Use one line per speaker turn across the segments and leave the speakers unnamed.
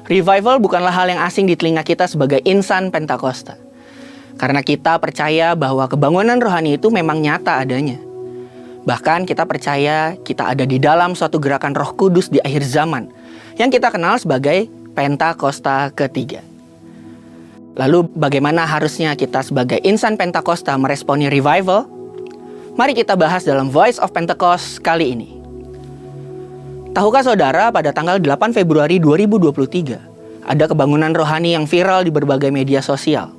Revival bukanlah hal yang asing di telinga kita sebagai insan Pentakosta. Karena kita percaya bahwa kebangunan rohani itu memang nyata adanya. Bahkan kita percaya kita ada di dalam suatu gerakan Roh Kudus di akhir zaman yang kita kenal sebagai Pentakosta ketiga. Lalu bagaimana harusnya kita sebagai insan Pentakosta meresponi revival? Mari kita bahas dalam Voice of Pentecost kali ini. Tahukah saudara, pada tanggal 8 Februari 2023 ada kebangunan rohani yang viral di berbagai media sosial.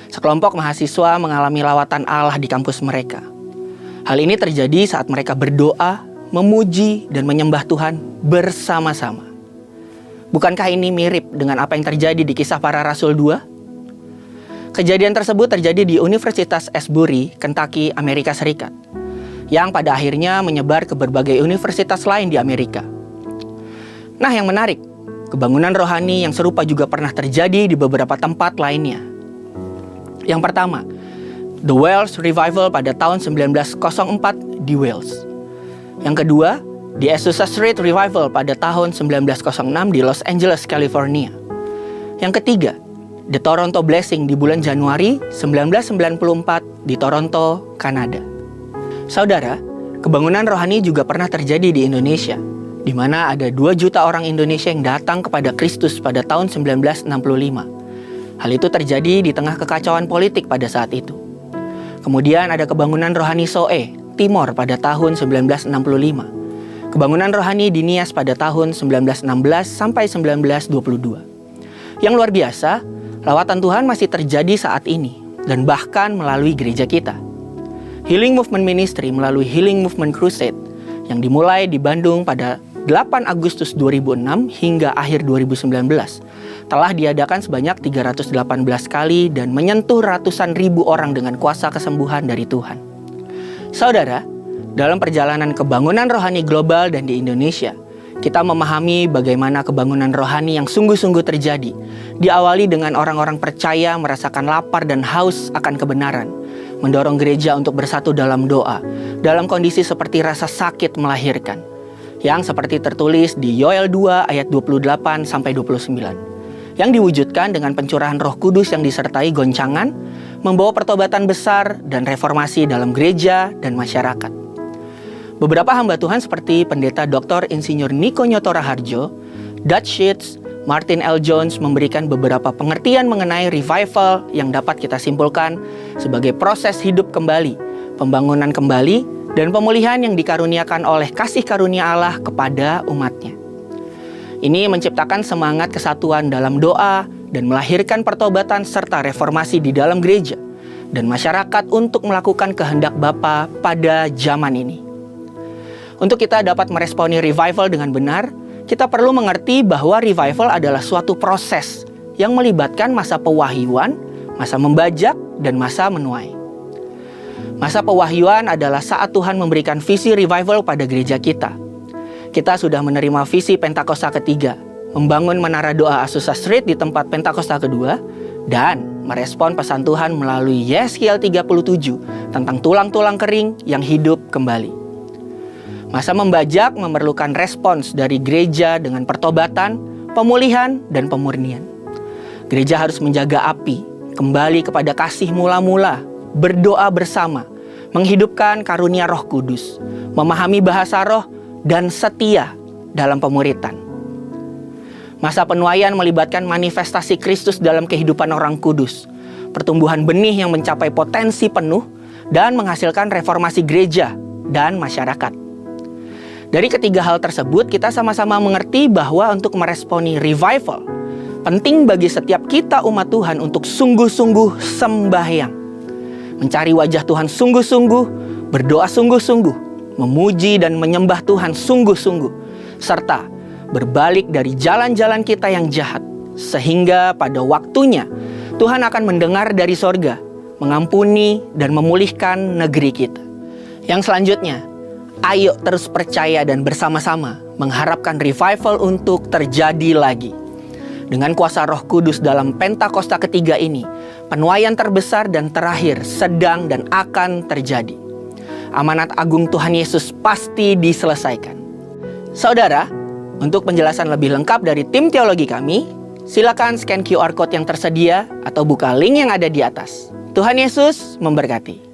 Sekelompok mahasiswa mengalami lawatan Allah di kampus mereka. Hal ini terjadi saat mereka berdoa, memuji, dan menyembah Tuhan bersama-sama. Bukankah ini mirip dengan apa yang terjadi di Kisah Para Rasul 2? Kejadian tersebut terjadi di Universitas Asbury, Kentucky, Amerika Serikat, yang pada akhirnya menyebar ke berbagai universitas lain di Amerika. Nah, yang menarik, kebangunan rohani yang serupa juga pernah terjadi di beberapa tempat lainnya. Yang pertama, The Wales Revival pada tahun 1904 di Wales. Yang kedua, The Azusa Street Revival pada tahun 1906 di Los Angeles, California. Yang ketiga, The Toronto Blessing di bulan Januari 1994 di Toronto, Kanada. Saudara, kebangunan rohani juga pernah terjadi di Indonesia, di mana ada 2 juta orang Indonesia yang datang kepada Kristus pada tahun 1965. Hal itu terjadi di tengah kekacauan politik pada saat itu. Kemudian ada kebangunan rohani Soe, Timor pada tahun 1965. Kebangunan rohani di Nias pada tahun 1916 sampai 1922. Yang luar biasa, lawatan Tuhan masih terjadi saat ini dan bahkan melalui gereja kita. Healing Movement Ministry melalui Healing Movement Crusade yang dimulai di Bandung pada 8 Agustus 2006 hingga akhir 2019 telah diadakan sebanyak 318 kali dan menyentuh ratusan ribu orang dengan kuasa kesembuhan dari Tuhan. Saudara, dalam perjalanan kebangunan rohani global dan di Indonesia, kita memahami bagaimana kebangunan rohani yang sungguh-sungguh terjadi, diawali dengan orang-orang percaya merasakan lapar dan haus akan kebenaran, mendorong gereja untuk bersatu dalam doa, dalam kondisi seperti rasa sakit melahirkan, yang seperti tertulis di Yoel 2 ayat 28-29, yang diwujudkan dengan pencurahan Roh Kudus yang disertai goncangan, membawa pertobatan besar dan reformasi dalam gereja dan masyarakat. Beberapa hamba Tuhan seperti Pendeta Dr. Insinyur Niko Nyoto Raharjo, Dutch Sheets, Martin L. Jones memberikan beberapa pengertian mengenai revival yang dapat kita simpulkan sebagai proses hidup kembali, pembangunan kembali, dan pemulihan yang dikaruniakan oleh kasih karunia Allah kepada umatnya. Ini menciptakan semangat kesatuan dalam doa dan melahirkan pertobatan serta reformasi di dalam gereja dan masyarakat untuk melakukan kehendak Bapa pada zaman ini. Untuk kita dapat meresponi revival dengan benar, kita perlu mengerti bahwa revival adalah suatu proses yang melibatkan masa pewahyuan, masa membajak, dan masa menuai. Masa pewahyuan adalah saat Tuhan memberikan visi revival pada gereja kita. Kita sudah menerima visi Pentakosta ketiga, membangun menara doa Azusa Street di tempat Pentakosta kedua, dan merespon pesan Tuhan melalui Yeskiel 37 tentang tulang-tulang kering yang hidup kembali. Masa membajak memerlukan respons dari gereja dengan pertobatan, pemulihan, dan pemurnian. Gereja harus menjaga api, kembali kepada kasih mula-mula, berdoa bersama, menghidupkan karunia Roh Kudus, memahami bahasa roh, dan setia dalam pemuritan. Masa penuaian melibatkan manifestasi Kristus dalam kehidupan orang kudus, pertumbuhan benih yang mencapai potensi penuh, dan menghasilkan reformasi gereja dan masyarakat. Dari ketiga hal tersebut, kita sama-sama mengerti bahwa untuk meresponi revival, penting bagi setiap kita umat Tuhan untuk sungguh-sungguh sembahyang. Mencari wajah Tuhan sungguh-sungguh, berdoa sungguh-sungguh, memuji dan menyembah Tuhan sungguh-sungguh, serta berbalik dari jalan-jalan kita yang jahat, sehingga pada waktunya Tuhan akan mendengar dari sorga, mengampuni dan memulihkan negeri kita. Yang selanjutnya, ayo terus percaya dan bersama-sama mengharapkan revival untuk terjadi lagi. Dengan kuasa Roh Kudus dalam Pentakosta ketiga ini, penuaian terbesar dan terakhir sedang dan akan terjadi. Amanat agung Tuhan Yesus pasti diselesaikan. Saudara, Untuk penjelasan lebih lengkap dari tim teologi kami, silakan scan QR Code yang tersedia atau buka link yang ada di atas. Tuhan Yesus memberkati.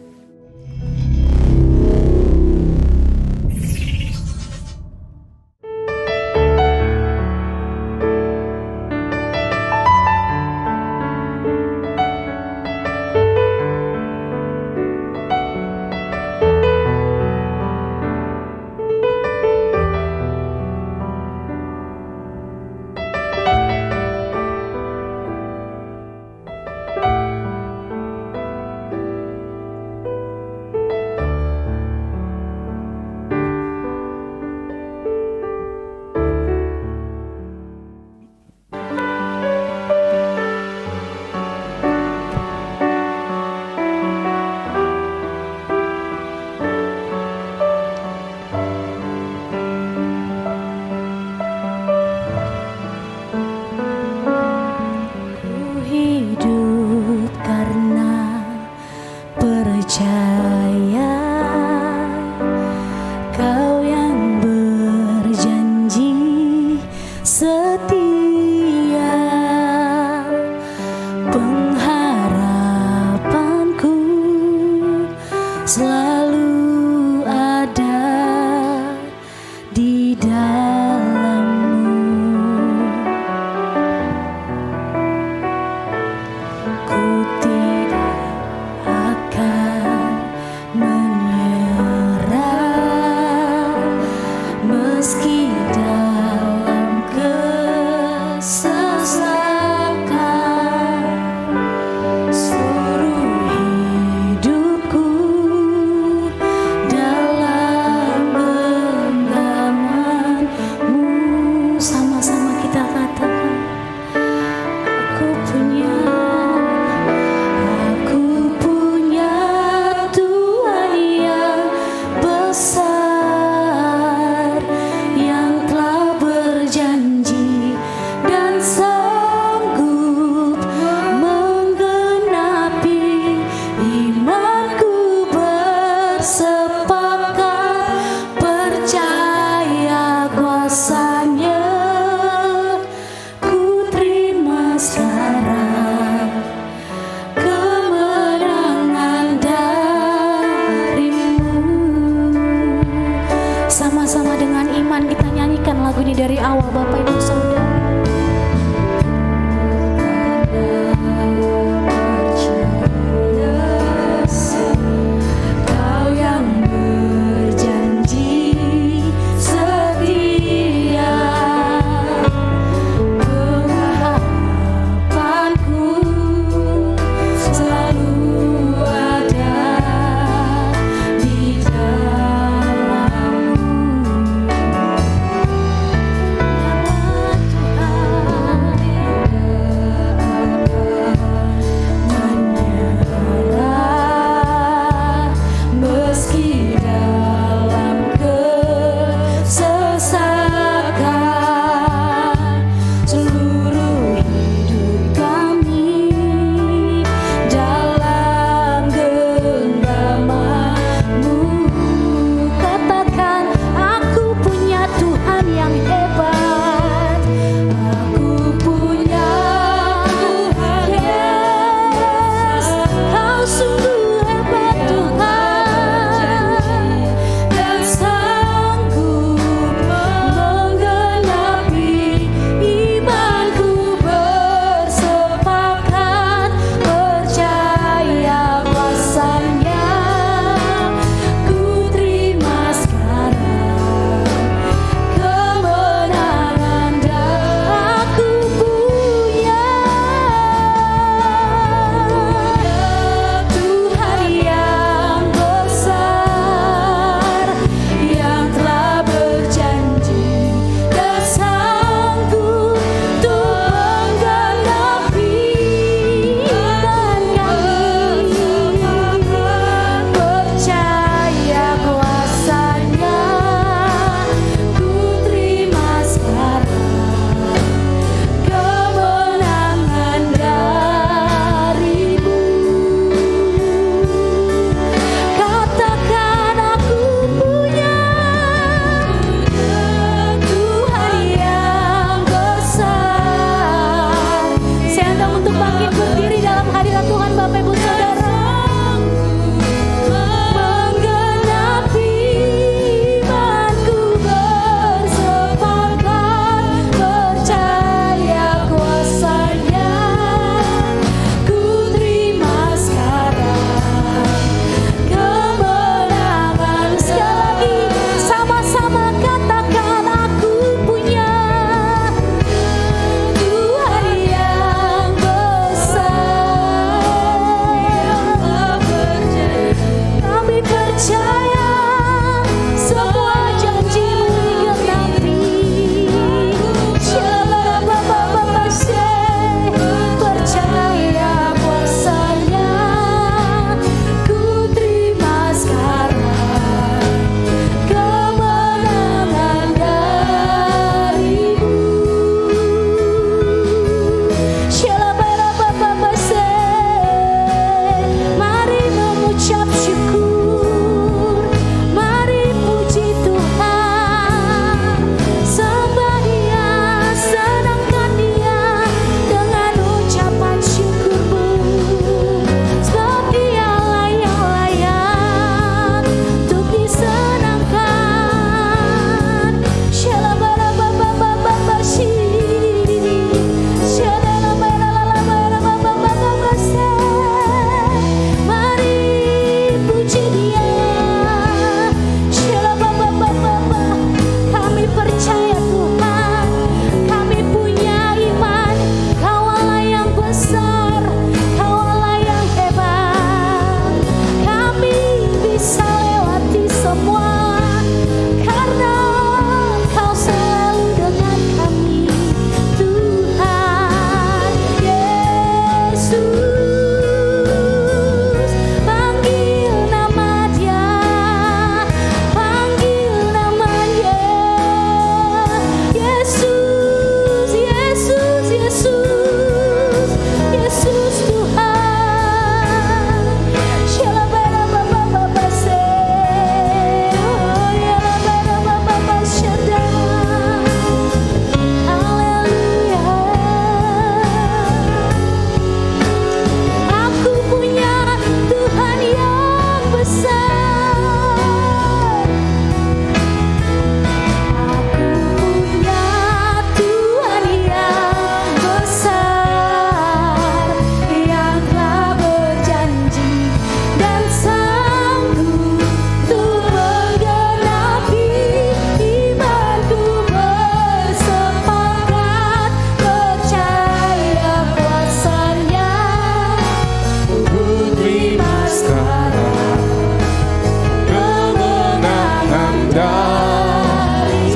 Sama-sama dengan iman kita nyanyikan lagu ini dari awal, Bapak Ibu Saudara.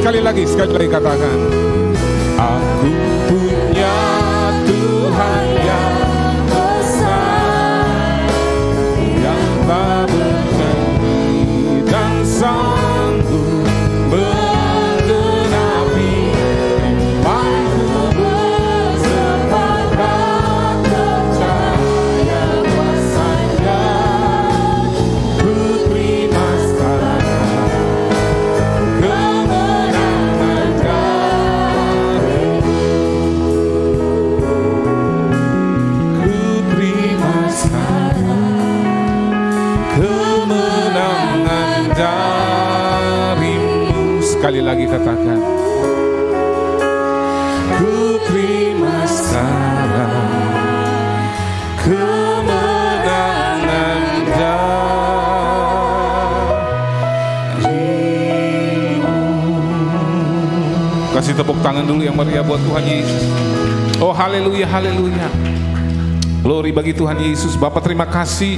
sekali lagi katakan. Aku punya Tuhan yang besar, yang tak berhenti dan sanggup menggenapi imanku bersepakat percaya kuasanya. Ku terima sekarang kemenangan darimu. Ku terima sekarang kemenangan darimu. Sekali lagi katakan. Ku terima sekarang kemenangan darimu. Kasih tepuk tangan dulu yang meriah buat Tuhan Yesus. Oh haleluya, haleluya. Glory bagi Tuhan Yesus. Bapak terima kasih.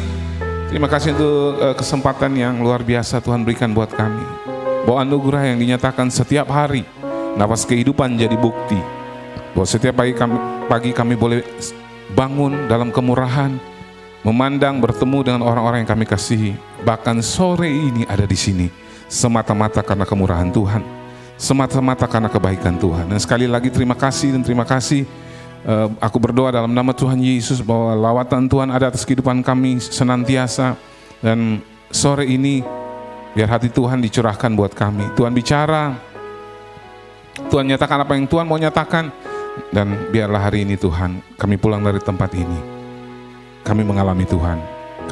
Terima kasih untuk kesempatan yang luar biasa Tuhan berikan buat kami. Bahwa anugerah yang dinyatakan setiap hari, nafas kehidupan jadi bukti. Bahwa setiap pagi kami boleh bangun dalam kemurahan, memandang, bertemu dengan orang-orang yang kami kasihi. Bahkan sore ini ada di sini, semata-mata karena kemurahan Tuhan, semata-mata karena kebaikan Tuhan. Dan sekali lagi terima kasih dan terima kasih. Aku berdoa dalam nama Tuhan Yesus bahwa lawatan Tuhan ada atas kehidupan kami senantiasa. Dan sore ini biar hati Tuhan dicurahkan buat kami. Tuhan bicara, Tuhan nyatakan apa yang Tuhan mau nyatakan. Dan biarlah hari ini Tuhan, kami pulang dari tempat ini, kami mengalami Tuhan,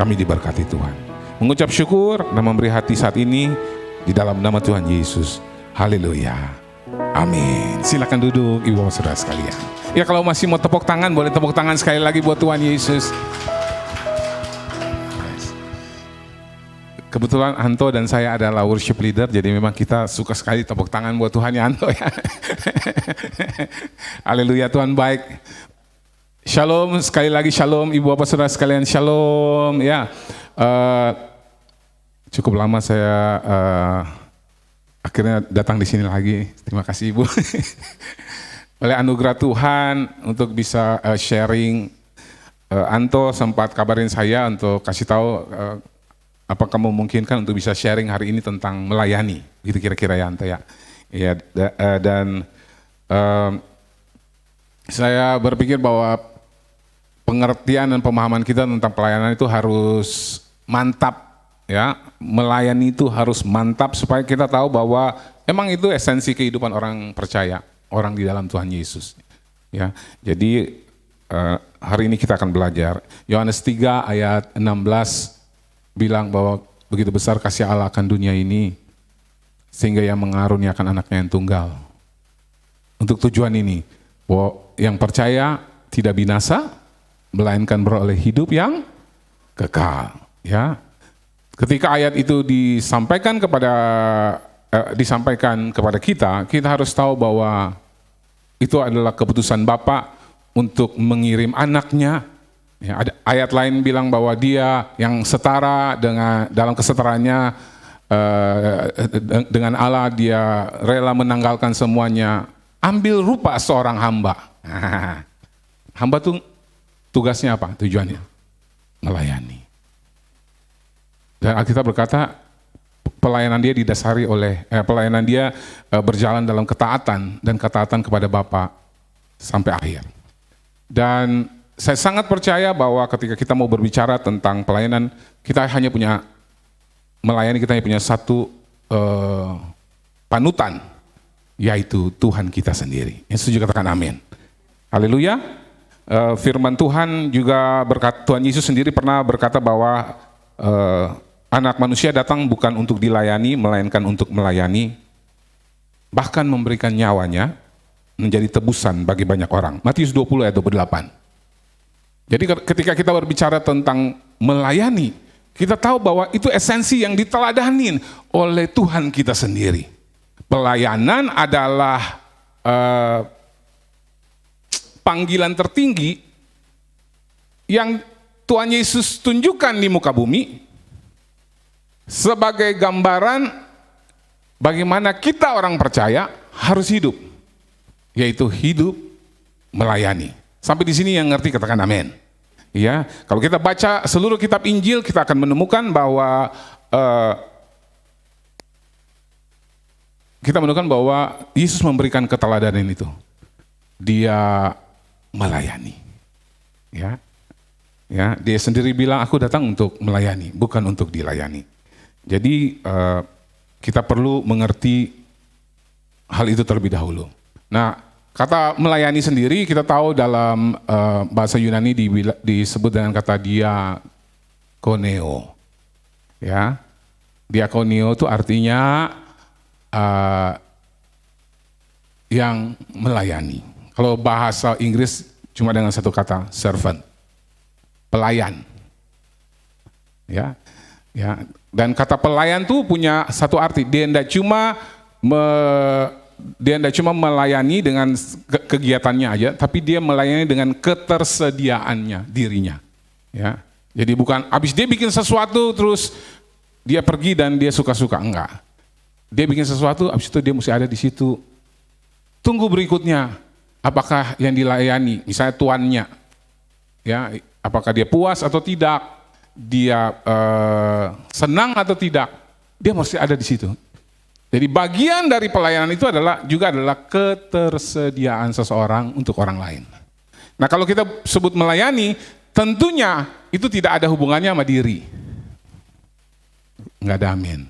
kami diberkati Tuhan. Mengucap syukur dan memberi hati saat ini di dalam nama Tuhan Yesus. Haleluya. Amin. Silakan duduk ibu bapak saudara sekalian. Ya kalau masih mau tepuk tangan, boleh tepuk tangan sekali lagi buat Tuhan Yesus. Kebetulan Anto dan saya adalah worship leader, jadi memang kita suka sekali tepuk tangan buat Tuhan ya Anto ya. Haleluya, Tuhan baik. Shalom, sekali lagi shalom ibu bapak saudara sekalian, shalom ya. Cukup lama saya akhirnya datang di sini lagi. Terima kasih ibu. Oleh anugerah Tuhan untuk bisa sharing. Anto sempat kabarin saya untuk kasih tahu apakah memungkinkan untuk bisa sharing hari ini tentang melayani, gitu kira-kira ya Anto ya. Ya dan saya berpikir bahwa pengertian dan pemahaman kita tentang pelayanan itu harus mantap ya. Melayani itu harus mantap supaya kita tahu bahwa emang itu esensi kehidupan orang percaya, orang di dalam Tuhan Yesus. Ya, jadi hari ini kita akan belajar Yohanes 3 ayat 16 bilang bahwa begitu besar kasih Allah akan dunia ini sehingga Ia mengaruniakan anaknya yang tunggal. Untuk tujuan ini, bahwa yang percaya tidak binasa, melainkan beroleh hidup yang kekal. Ya, ketika ayat itu disampaikan kepada kita harus tahu bahwa itu adalah keputusan Bapa untuk mengirim anaknya. Ya, ada ayat lain bilang bahwa Dia yang setara dengan dalam kesetaraannya dengan Allah, Dia rela menanggalkan semuanya, ambil rupa seorang hamba. Hamba tuh tugasnya apa? Tujuannya melayani. Dan Alkitab berkata pelayanan dia didasari oleh pelayanan dia berjalan dalam ketaatan dan ketaatan kepada Bapa sampai akhir. Dan saya sangat percaya bahwa ketika kita mau berbicara tentang pelayanan, kita hanya punya melayani, kita hanya punya satu panutan, yaitu Tuhan kita sendiri. Yang setuju katakan amin. Haleluya. Firman Tuhan juga berkata, Tuhan Yesus sendiri pernah berkata bahwa anak manusia datang bukan untuk dilayani, melainkan untuk melayani, bahkan memberikan nyawanya menjadi tebusan bagi banyak orang. Matius 20 ayat 28. Jadi ketika kita berbicara tentang melayani, kita tahu bahwa itu esensi yang diteladanin oleh Tuhan kita sendiri. Pelayanan adalah panggilan tertinggi yang Tuhan Yesus tunjukkan di muka bumi sebagai gambaran bagaimana kita orang percaya harus hidup, yaitu hidup melayani. Sampai di sini yang ngerti katakan amin. Ya, kalau kita baca seluruh kitab Injil, kita akan menemukan bahwa Yesus memberikan keteladanan itu. Dia melayani. Ya. Ya, dia sendiri bilang aku datang untuk melayani, bukan untuk dilayani. Jadi kita perlu mengerti hal itu terlebih dahulu. Nah, kata melayani sendiri kita tahu dalam bahasa Yunani disebut dengan kata diakoneo. Ya, diakoneo itu artinya yang melayani. Kalau bahasa Inggris cuma dengan satu kata, servant, pelayan. Ya, ya. Dan kata pelayan tuh punya satu arti. Dia tidak cuma melayani dengan kegiatannya aja, tapi dia melayani dengan ketersediaannya dirinya. Ya, jadi bukan habis dia bikin sesuatu terus dia pergi dan dia suka-suka, enggak. Dia bikin sesuatu, habis itu dia mesti ada di situ. Tunggu berikutnya, apakah yang dilayani, misalnya tuannya, ya, apakah dia puas atau tidak, dia senang atau tidak, dia mesti ada di situ. Jadi bagian dari pelayanan itu juga adalah ketersediaan seseorang untuk orang lain. Nah, kalau kita sebut melayani, tentunya itu tidak ada hubungannya sama diri. Enggak ada amin.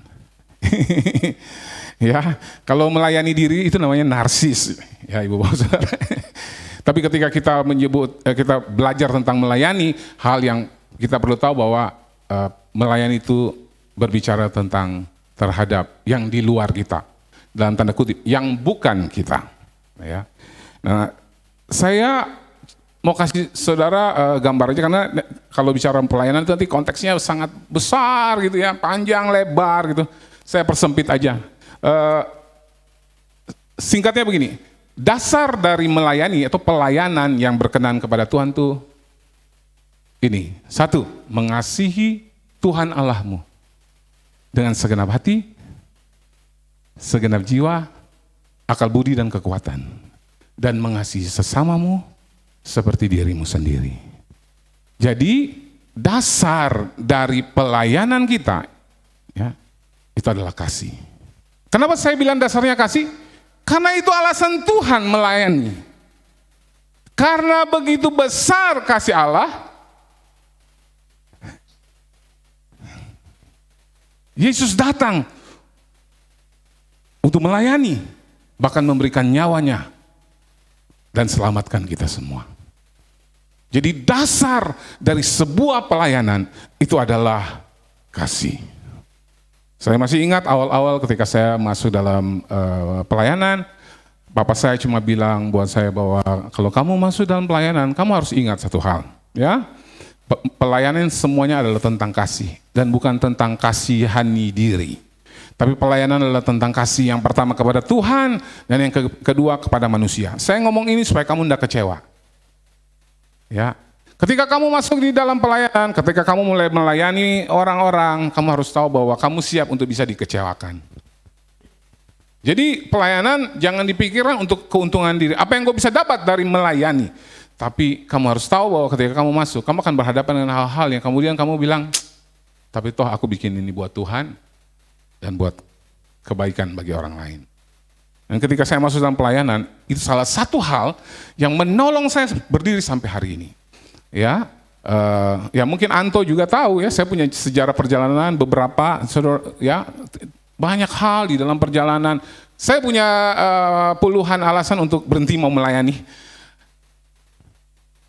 Ya, kalau melayani diri itu namanya narsis, ya Ibu Bapak Saudara. Tapi ketika kita kita belajar tentang melayani, hal yang kita perlu tahu bahwa melayani itu berbicara tentang terhadap yang di luar kita, dalam tanda kutip, yang bukan kita. Ya. Nah, saya mau kasih saudara gambar aja, karena kalau bicara pelayanan itu nanti konteksnya sangat besar gitu ya, panjang lebar gitu. Saya persempit aja. Singkatnya begini, dasar dari melayani atau pelayanan yang berkenan kepada Tuhan tuh ini, satu, mengasihi Tuhan Allahmu dengan segenap hati, segenap jiwa, akal budi dan kekuatan, dan mengasihi sesamamu seperti dirimu sendiri. Jadi dasar dari pelayanan kita, ya, itu adalah kasih. Kenapa saya bilang dasarnya kasih? Karena itu alasan Tuhan melayani. Karena begitu besar kasih Allah, Yesus datang untuk melayani, bahkan memberikan nyawanya dan selamatkan kita semua. Jadi dasar dari sebuah pelayanan itu adalah kasih. Saya masih ingat awal-awal ketika saya masuk dalam pelayanan, Bapak saya cuma bilang buat saya bahwa kalau kamu masuk dalam pelayanan, kamu harus ingat satu hal, ya. Pelayanan semuanya adalah tentang kasih dan bukan tentang kasihani diri. Tapi pelayanan adalah tentang kasih yang pertama kepada Tuhan dan yang kedua kepada manusia. Saya ngomong ini supaya kamu tidak kecewa. Ya. Ketika kamu masuk di dalam pelayanan, ketika kamu mulai melayani orang-orang, kamu harus tahu bahwa kamu siap untuk bisa dikecewakan. Jadi pelayanan jangan dipikirkan untuk keuntungan diri. Apa yang kau bisa dapat dari melayani? Tapi kamu harus tahu bahwa ketika kamu masuk, kamu akan berhadapan dengan hal-hal yang kemudian kamu bilang, tapi toh aku bikin ini buat Tuhan dan buat kebaikan bagi orang lain. Dan ketika saya masuk dalam pelayanan, itu salah satu hal yang menolong saya berdiri sampai hari ini. Ya, ya mungkin Anto juga tahu ya, saya punya sejarah perjalanan beberapa, ya banyak hal di dalam perjalanan. Saya punya puluhan alasan untuk berhenti mau melayani.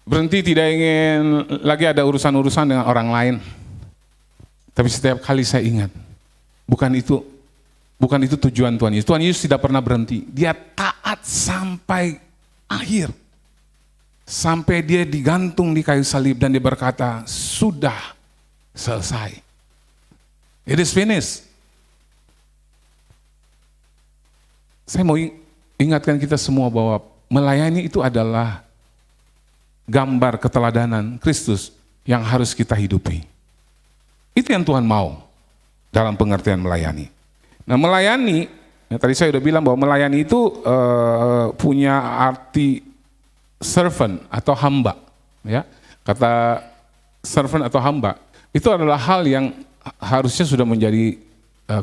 Berhenti tidak ingin lagi ada urusan-urusan dengan orang lain. Tapi setiap kali saya ingat, bukan itu tujuan Tuhan Yesus. Tuhan Yesus tidak pernah berhenti. Dia taat sampai akhir. Sampai dia digantung di kayu salib dan dia berkata, sudah selesai. It is finished. Saya mau ingatkan kita semua bahwa melayani itu adalah gambar keteladanan Kristus yang harus kita hidupi. Itu yang Tuhan mau dalam pengertian melayani. Nah, melayani Ya, tadi saya udah bilang bahwa melayani itu punya arti servant atau hamba. Ya, kata servant atau hamba itu adalah hal yang harusnya sudah menjadi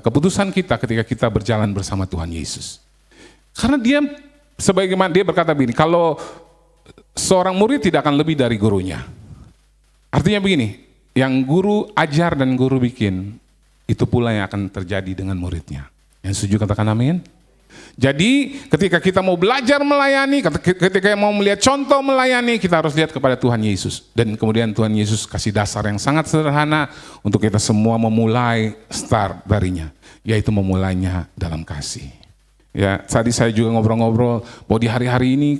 keputusan kita ketika kita berjalan bersama Tuhan Yesus. Karena dia sebagaimana dia berkata begini, kalau seorang murid tidak akan lebih dari gurunya. Artinya begini, yang guru ajar dan guru bikin, itu pula yang akan terjadi dengan muridnya. Yang setuju katakan amin. Jadi ketika kita mau belajar melayani, ketika mau melihat contoh melayani, kita harus lihat kepada Tuhan Yesus. Dan kemudian Tuhan Yesus kasih dasar yang sangat sederhana untuk kita semua memulai start darinya, yaitu memulainya dalam kasih. Ya, tadi saya juga ngobrol-ngobrol bahwa di hari-hari ini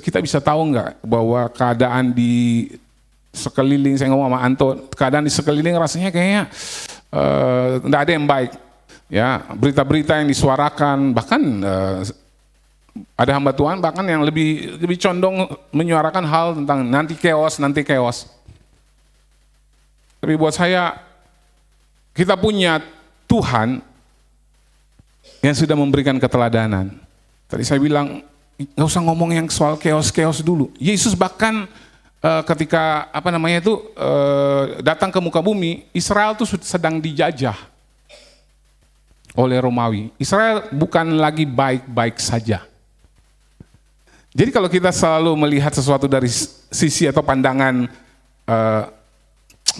kita bisa tahu nggak bahwa keadaan di sekeliling, saya ngomong sama Anto, keadaan di sekeliling rasanya kayaknya nggak ada yang baik. Ya, berita-berita yang disuarakan, bahkan ada hamba Tuhan bahkan yang lebih condong menyuarakan hal tentang nanti chaos. Tapi buat saya, kita punya Tuhan yang sudah memberikan keteladanan. Tadi saya bilang nggak usah ngomong yang soal chaos dulu. Yesus bahkan ketika datang ke muka bumi, Israel tuh sedang dijajah oleh Romawi. Israel bukan lagi baik-baik saja. Jadi kalau kita selalu melihat sesuatu dari sisi atau pandangan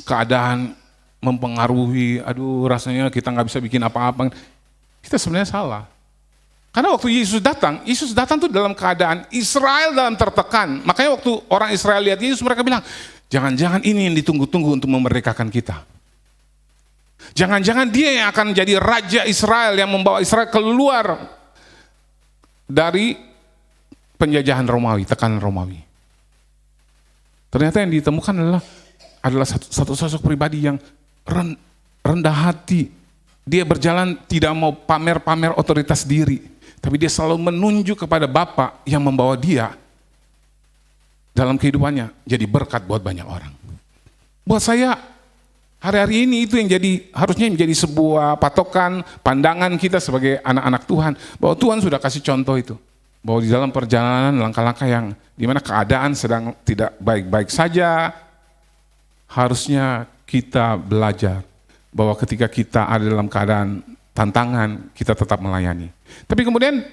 keadaan mempengaruhi, aduh rasanya kita nggak bisa bikin apa-apa, kita sebenarnya salah. Karena waktu Yesus datang tuh dalam keadaan Israel dalam tertekan. Makanya waktu orang Israel lihat Yesus, mereka bilang, jangan-jangan ini yang ditunggu-tunggu untuk memerdekakan kita. Jangan-jangan dia yang akan menjadi Raja Israel yang membawa Israel keluar dari penjajahan Romawi, tekanan Romawi. Ternyata yang ditemukan adalah satu sosok pribadi yang rendah hati. Dia berjalan tidak mau pamer-pamer otoritas diri, tapi dia selalu menunjuk kepada Bapa yang membawa dia dalam kehidupannya jadi berkat buat banyak orang. Buat saya, hari-hari ini itu yang harusnya menjadi sebuah patokan, pandangan kita sebagai anak-anak Tuhan, bahwa Tuhan sudah kasih contoh itu, bahwa di dalam perjalanan langkah-langkah yang dimana keadaan sedang tidak baik-baik saja, harusnya kita belajar bahwa ketika kita ada dalam keadaan tantangan, kita tetap melayani. Tapi kemudian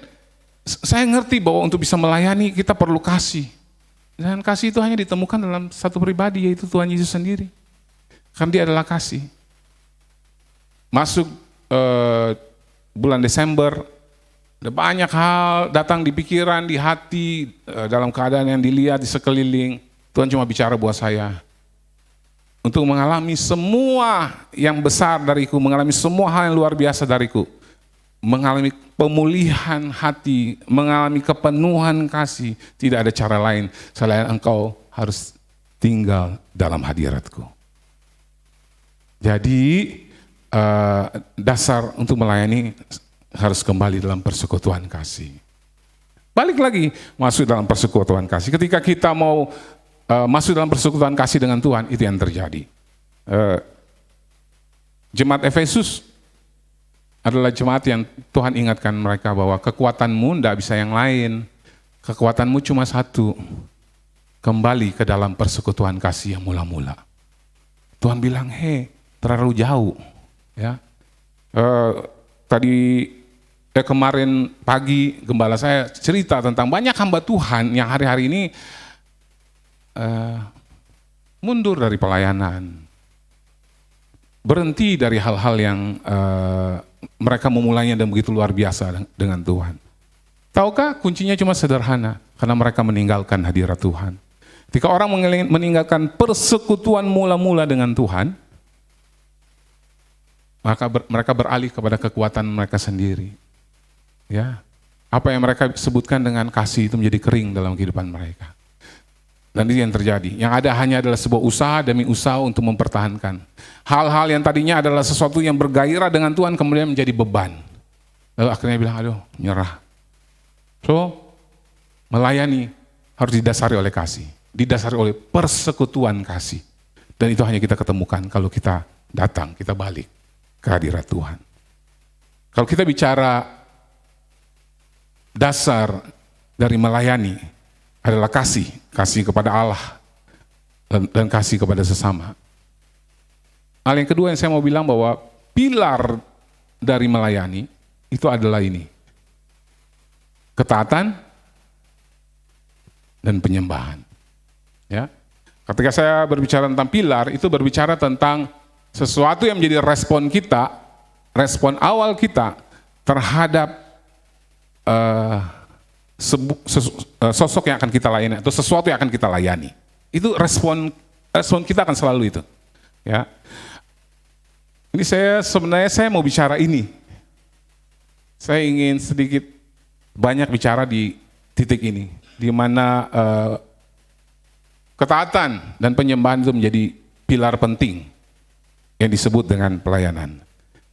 saya ngerti bahwa untuk bisa melayani kita perlu kasih. Dan kasih itu hanya ditemukan dalam satu pribadi, yaitu Tuhan Yesus sendiri. Karena dia adalah kasih. Masuk bulan Desember, ada banyak hal datang di pikiran, di hati, dalam keadaan yang dilihat di sekeliling. Tuhan cuma bicara buat saya. Untuk mengalami semua yang besar dariku, mengalami semua hal yang luar biasa dariku. Mengalami pemulihan hati, mengalami kepenuhan kasih. Tidak ada cara lain selain engkau harus tinggal dalam hadiratku. Jadi dasar untuk melayani harus kembali dalam persekutuan kasih. Balik lagi masuk dalam persekutuan kasih. Ketika kita mau masuk dalam persekutuan kasih dengan Tuhan, itu yang terjadi. Jemaat Efesus adalah jemaat yang Tuhan ingatkan mereka bahwa kekuatanmu tidak bisa yang lain. Kekuatanmu cuma satu. Kembali ke dalam persekutuan kasih yang mula-mula. Tuhan bilang, terlalu jauh. Ya. Kemarin pagi gembala saya cerita tentang banyak hamba Tuhan yang hari-hari ini mundur dari pelayanan, berhenti dari hal-hal yang mereka memulainya dan begitu luar biasa dengan Tuhan. Tahukah kuncinya cuma sederhana, karena mereka meninggalkan hadirat Tuhan. Ketika orang meninggalkan persekutuan mula-mula dengan Tuhan, maka mereka beralih kepada kekuatan mereka sendiri. Ya, apa yang mereka sebutkan dengan kasih itu menjadi kering dalam kehidupan mereka. Dan itu yang terjadi. Yang ada hanya adalah sebuah usaha demi usaha untuk mempertahankan. Hal-hal yang tadinya adalah sesuatu yang bergairah dengan Tuhan kemudian menjadi beban. Lalu akhirnya bilang, aduh, nyerah. So, melayani harus didasari oleh kasih. Didasari oleh persekutuan kasih. Dan itu hanya kita ketemukan kalau kita datang, kita balik ke hadirat Tuhan. Kalau kita bicara dasar dari melayani adalah kasih kepada Allah dan kasih kepada sesama. Hal yang kedua yang saya mau bilang bahwa pilar dari melayani itu adalah ini. Ketaatan dan penyembahan. Ya. Ketika saya berbicara tentang pilar, itu berbicara tentang sesuatu yang menjadi respon kita, respon awal kita terhadap sosok yang akan kita layani atau sesuatu yang akan kita layani. Itu respon kita akan selalu itu. Ya. Ini sebenarnya saya mau bicara ini. Saya ingin sedikit banyak bicara di titik ini, di mana ketaatan dan penyembahan itu menjadi pilar penting yang disebut dengan pelayanan.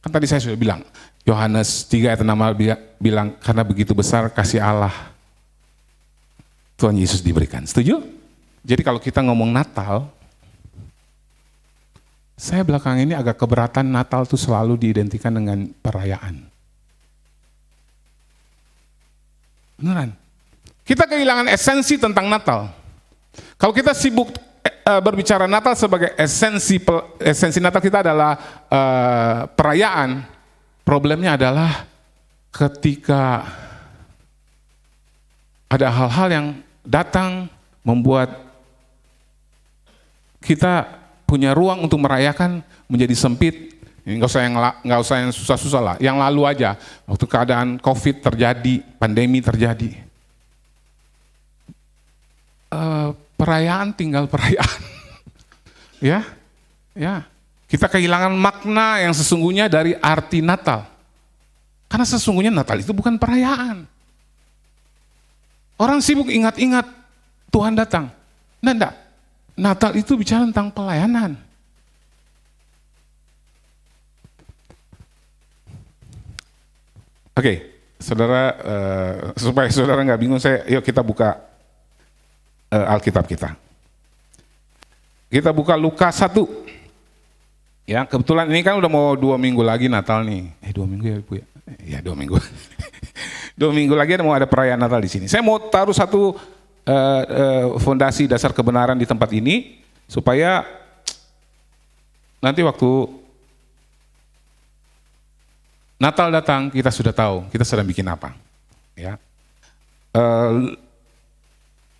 Kan tadi saya sudah bilang, Yohanes 3 ayat 6 bilang, karena begitu besar kasih Allah Tuhan Yesus diberikan. Setuju? Jadi kalau kita ngomong Natal, saya belakang ini agak keberatan Natal itu selalu diidentikan dengan perayaan. Beneran. Kita kehilangan esensi tentang Natal. Kalau kita sibuk berbicara Natal sebagai esensi Natal kita adalah perayaan. Problemnya adalah ketika ada hal-hal yang datang membuat kita punya ruang untuk merayakan menjadi sempit. Nggak usah yang susah-susah lah. Yang lalu aja, waktu keadaan COVID terjadi, pandemi terjadi. Perayaan tinggal perayaan. Ya. Kita kehilangan makna yang sesungguhnya dari arti Natal. Karena sesungguhnya Natal itu bukan perayaan. Orang sibuk ingat-ingat Tuhan datang. Enggak. Natal itu bicara tentang pelayanan. Oke, saudara, supaya saudara nggak bingung, yuk kita buka Alkitab kita. Kita buka Lukas 1. Ya, kebetulan ini kan udah mau 2 minggu lagi Natal nih. 2 minggu ya Ibu ya? Ya 2 minggu. 2 minggu lagi mau ada perayaan Natal di sini. Saya mau taruh satu fondasi dasar kebenaran di tempat ini supaya nanti waktu Natal datang kita sudah tahu kita sedang bikin apa. Ya.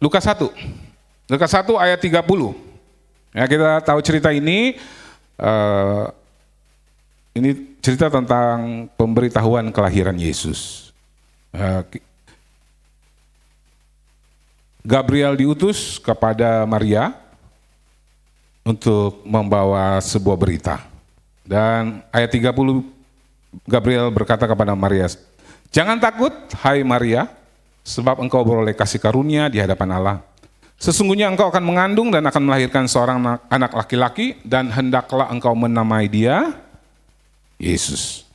Lukas 1 ayat 30. Ya, kita tahu cerita ini. Ini cerita tentang pemberitahuan kelahiran Yesus. Gabriel diutus kepada Maria untuk membawa sebuah berita. Dan ayat 30 Gabriel berkata kepada Maria, "Jangan takut, hai Maria, sebab engkau beroleh kasih karunia di hadapan Allah. Sesungguhnya engkau akan mengandung dan akan melahirkan seorang anak laki-laki dan hendaklah engkau menamai dia Yesus.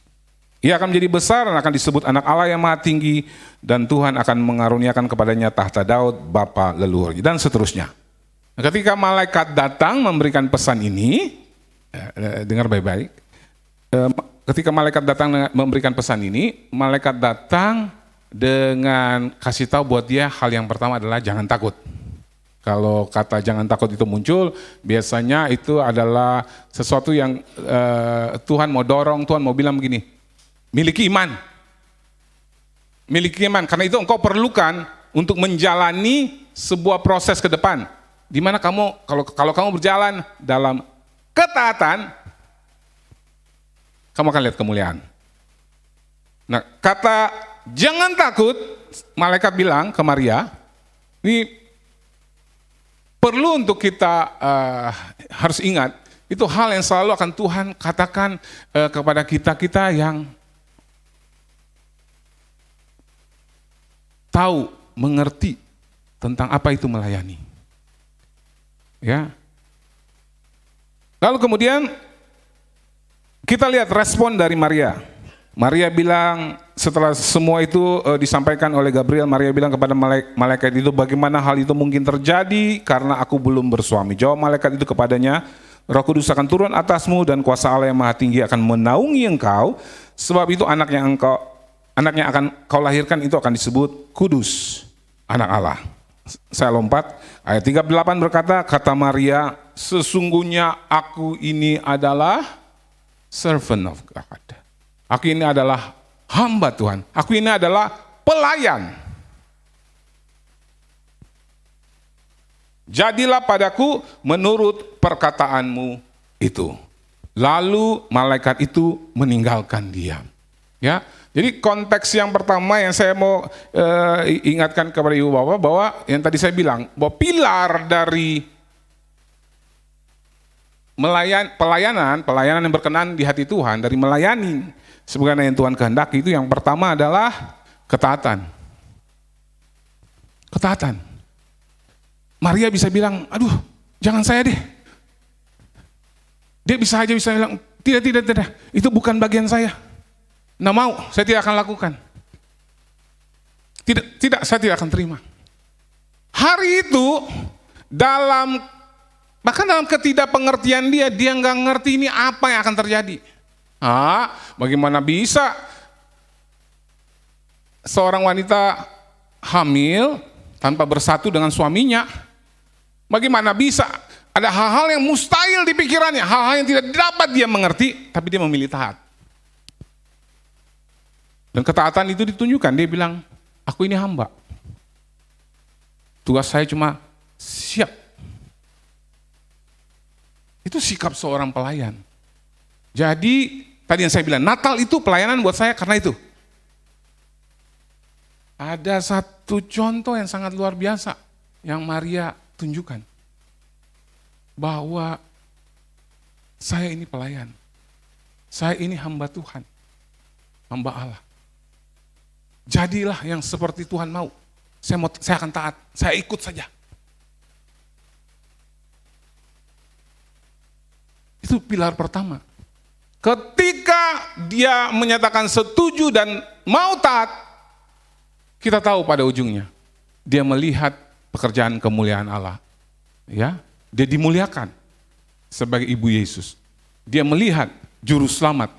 Ia akan menjadi besar dan akan disebut anak Allah yang maha tinggi dan Tuhan akan mengaruniakan kepadanya tahta Daud bapa leluhurnya," dan seterusnya. Ketika malaikat datang memberikan pesan ini, dengar baik-baik. Ketika malaikat datang memberikan pesan ini, malaikat datang dengan kasih tahu buat dia hal yang pertama adalah jangan takut. Kalau kata jangan takut itu muncul, biasanya itu adalah sesuatu yang Tuhan mau dorong, Tuhan mau bilang begini, miliki iman. Miliki iman, karena itu engkau perlukan untuk menjalani sebuah proses ke depan. Di mana kamu, kalau kamu berjalan dalam ketaatan, kamu akan lihat kemuliaan. Nah, kata jangan takut, malaikat bilang ke Maria, ini perlu untuk kita harus ingat, itu hal yang selalu akan Tuhan katakan kepada kita yang tahu, mengerti tentang apa itu melayani. Ya. Lalu kemudian kita lihat respon dari Maria. Maria bilang, setelah semua itu disampaikan oleh Gabriel, Maria bilang kepada malaikat itu, bagaimana hal itu mungkin terjadi karena aku belum bersuami. Jawab malaikat itu kepadanya, Roh Kudus akan turun atasmu dan kuasa Allah yang maha tinggi akan menaungi engkau, sebab itu anak yang anak yang akan kau lahirkan itu akan disebut kudus, anak Allah. Saya lompat, ayat 38 berkata, kata Maria, sesungguhnya aku ini adalah servant of God. Aku ini adalah hamba Tuhan, aku ini adalah pelayan. Jadilah padaku menurut perkataanmu itu. Lalu malaikat itu meninggalkan dia. Ya, jadi konteks yang pertama yang saya mau ingatkan kepada ibu bapak bahwa yang tadi saya bilang bahwa pilar dari pelayanan yang berkenan di hati Tuhan, dari melayani sebagaimana yang Tuhan kehendaki, itu yang pertama adalah ketaatan. Ketaatan. Maria bisa bilang, aduh jangan saya deh. Dia bisa bilang, tidak, itu bukan bagian saya. Nah mau, saya tidak akan lakukan. Tidak, saya tidak akan terima. Hari itu, bahkan dalam ketidakpengertian dia nggak ngerti ini apa yang akan terjadi. Bagaimana bisa seorang wanita hamil tanpa bersatu dengan suaminya? Bagaimana bisa? Ada hal-hal yang mustahil di pikirannya, hal-hal yang tidak dapat dia mengerti, tapi dia memilih taat. Dan ketaatan itu ditunjukkan, dia bilang, aku ini hamba. Tugas saya cuma siap. Itu sikap seorang pelayan. Jadi, tadi yang saya bilang, Natal itu pelayanan buat saya karena itu. Ada satu contoh yang sangat luar biasa yang Maria tunjukkan. Bahwa saya ini pelayan. Saya ini hamba Tuhan. Hamba Allah. Jadilah yang seperti Tuhan mau. Saya akan taat. Saya ikut saja. Itu pilar pertama. Ketika dia menyatakan setuju dan mau taat, kita tahu pada ujungnya dia melihat pekerjaan kemuliaan Allah. Ya, dia dimuliakan sebagai ibu Yesus. Dia melihat juru selamat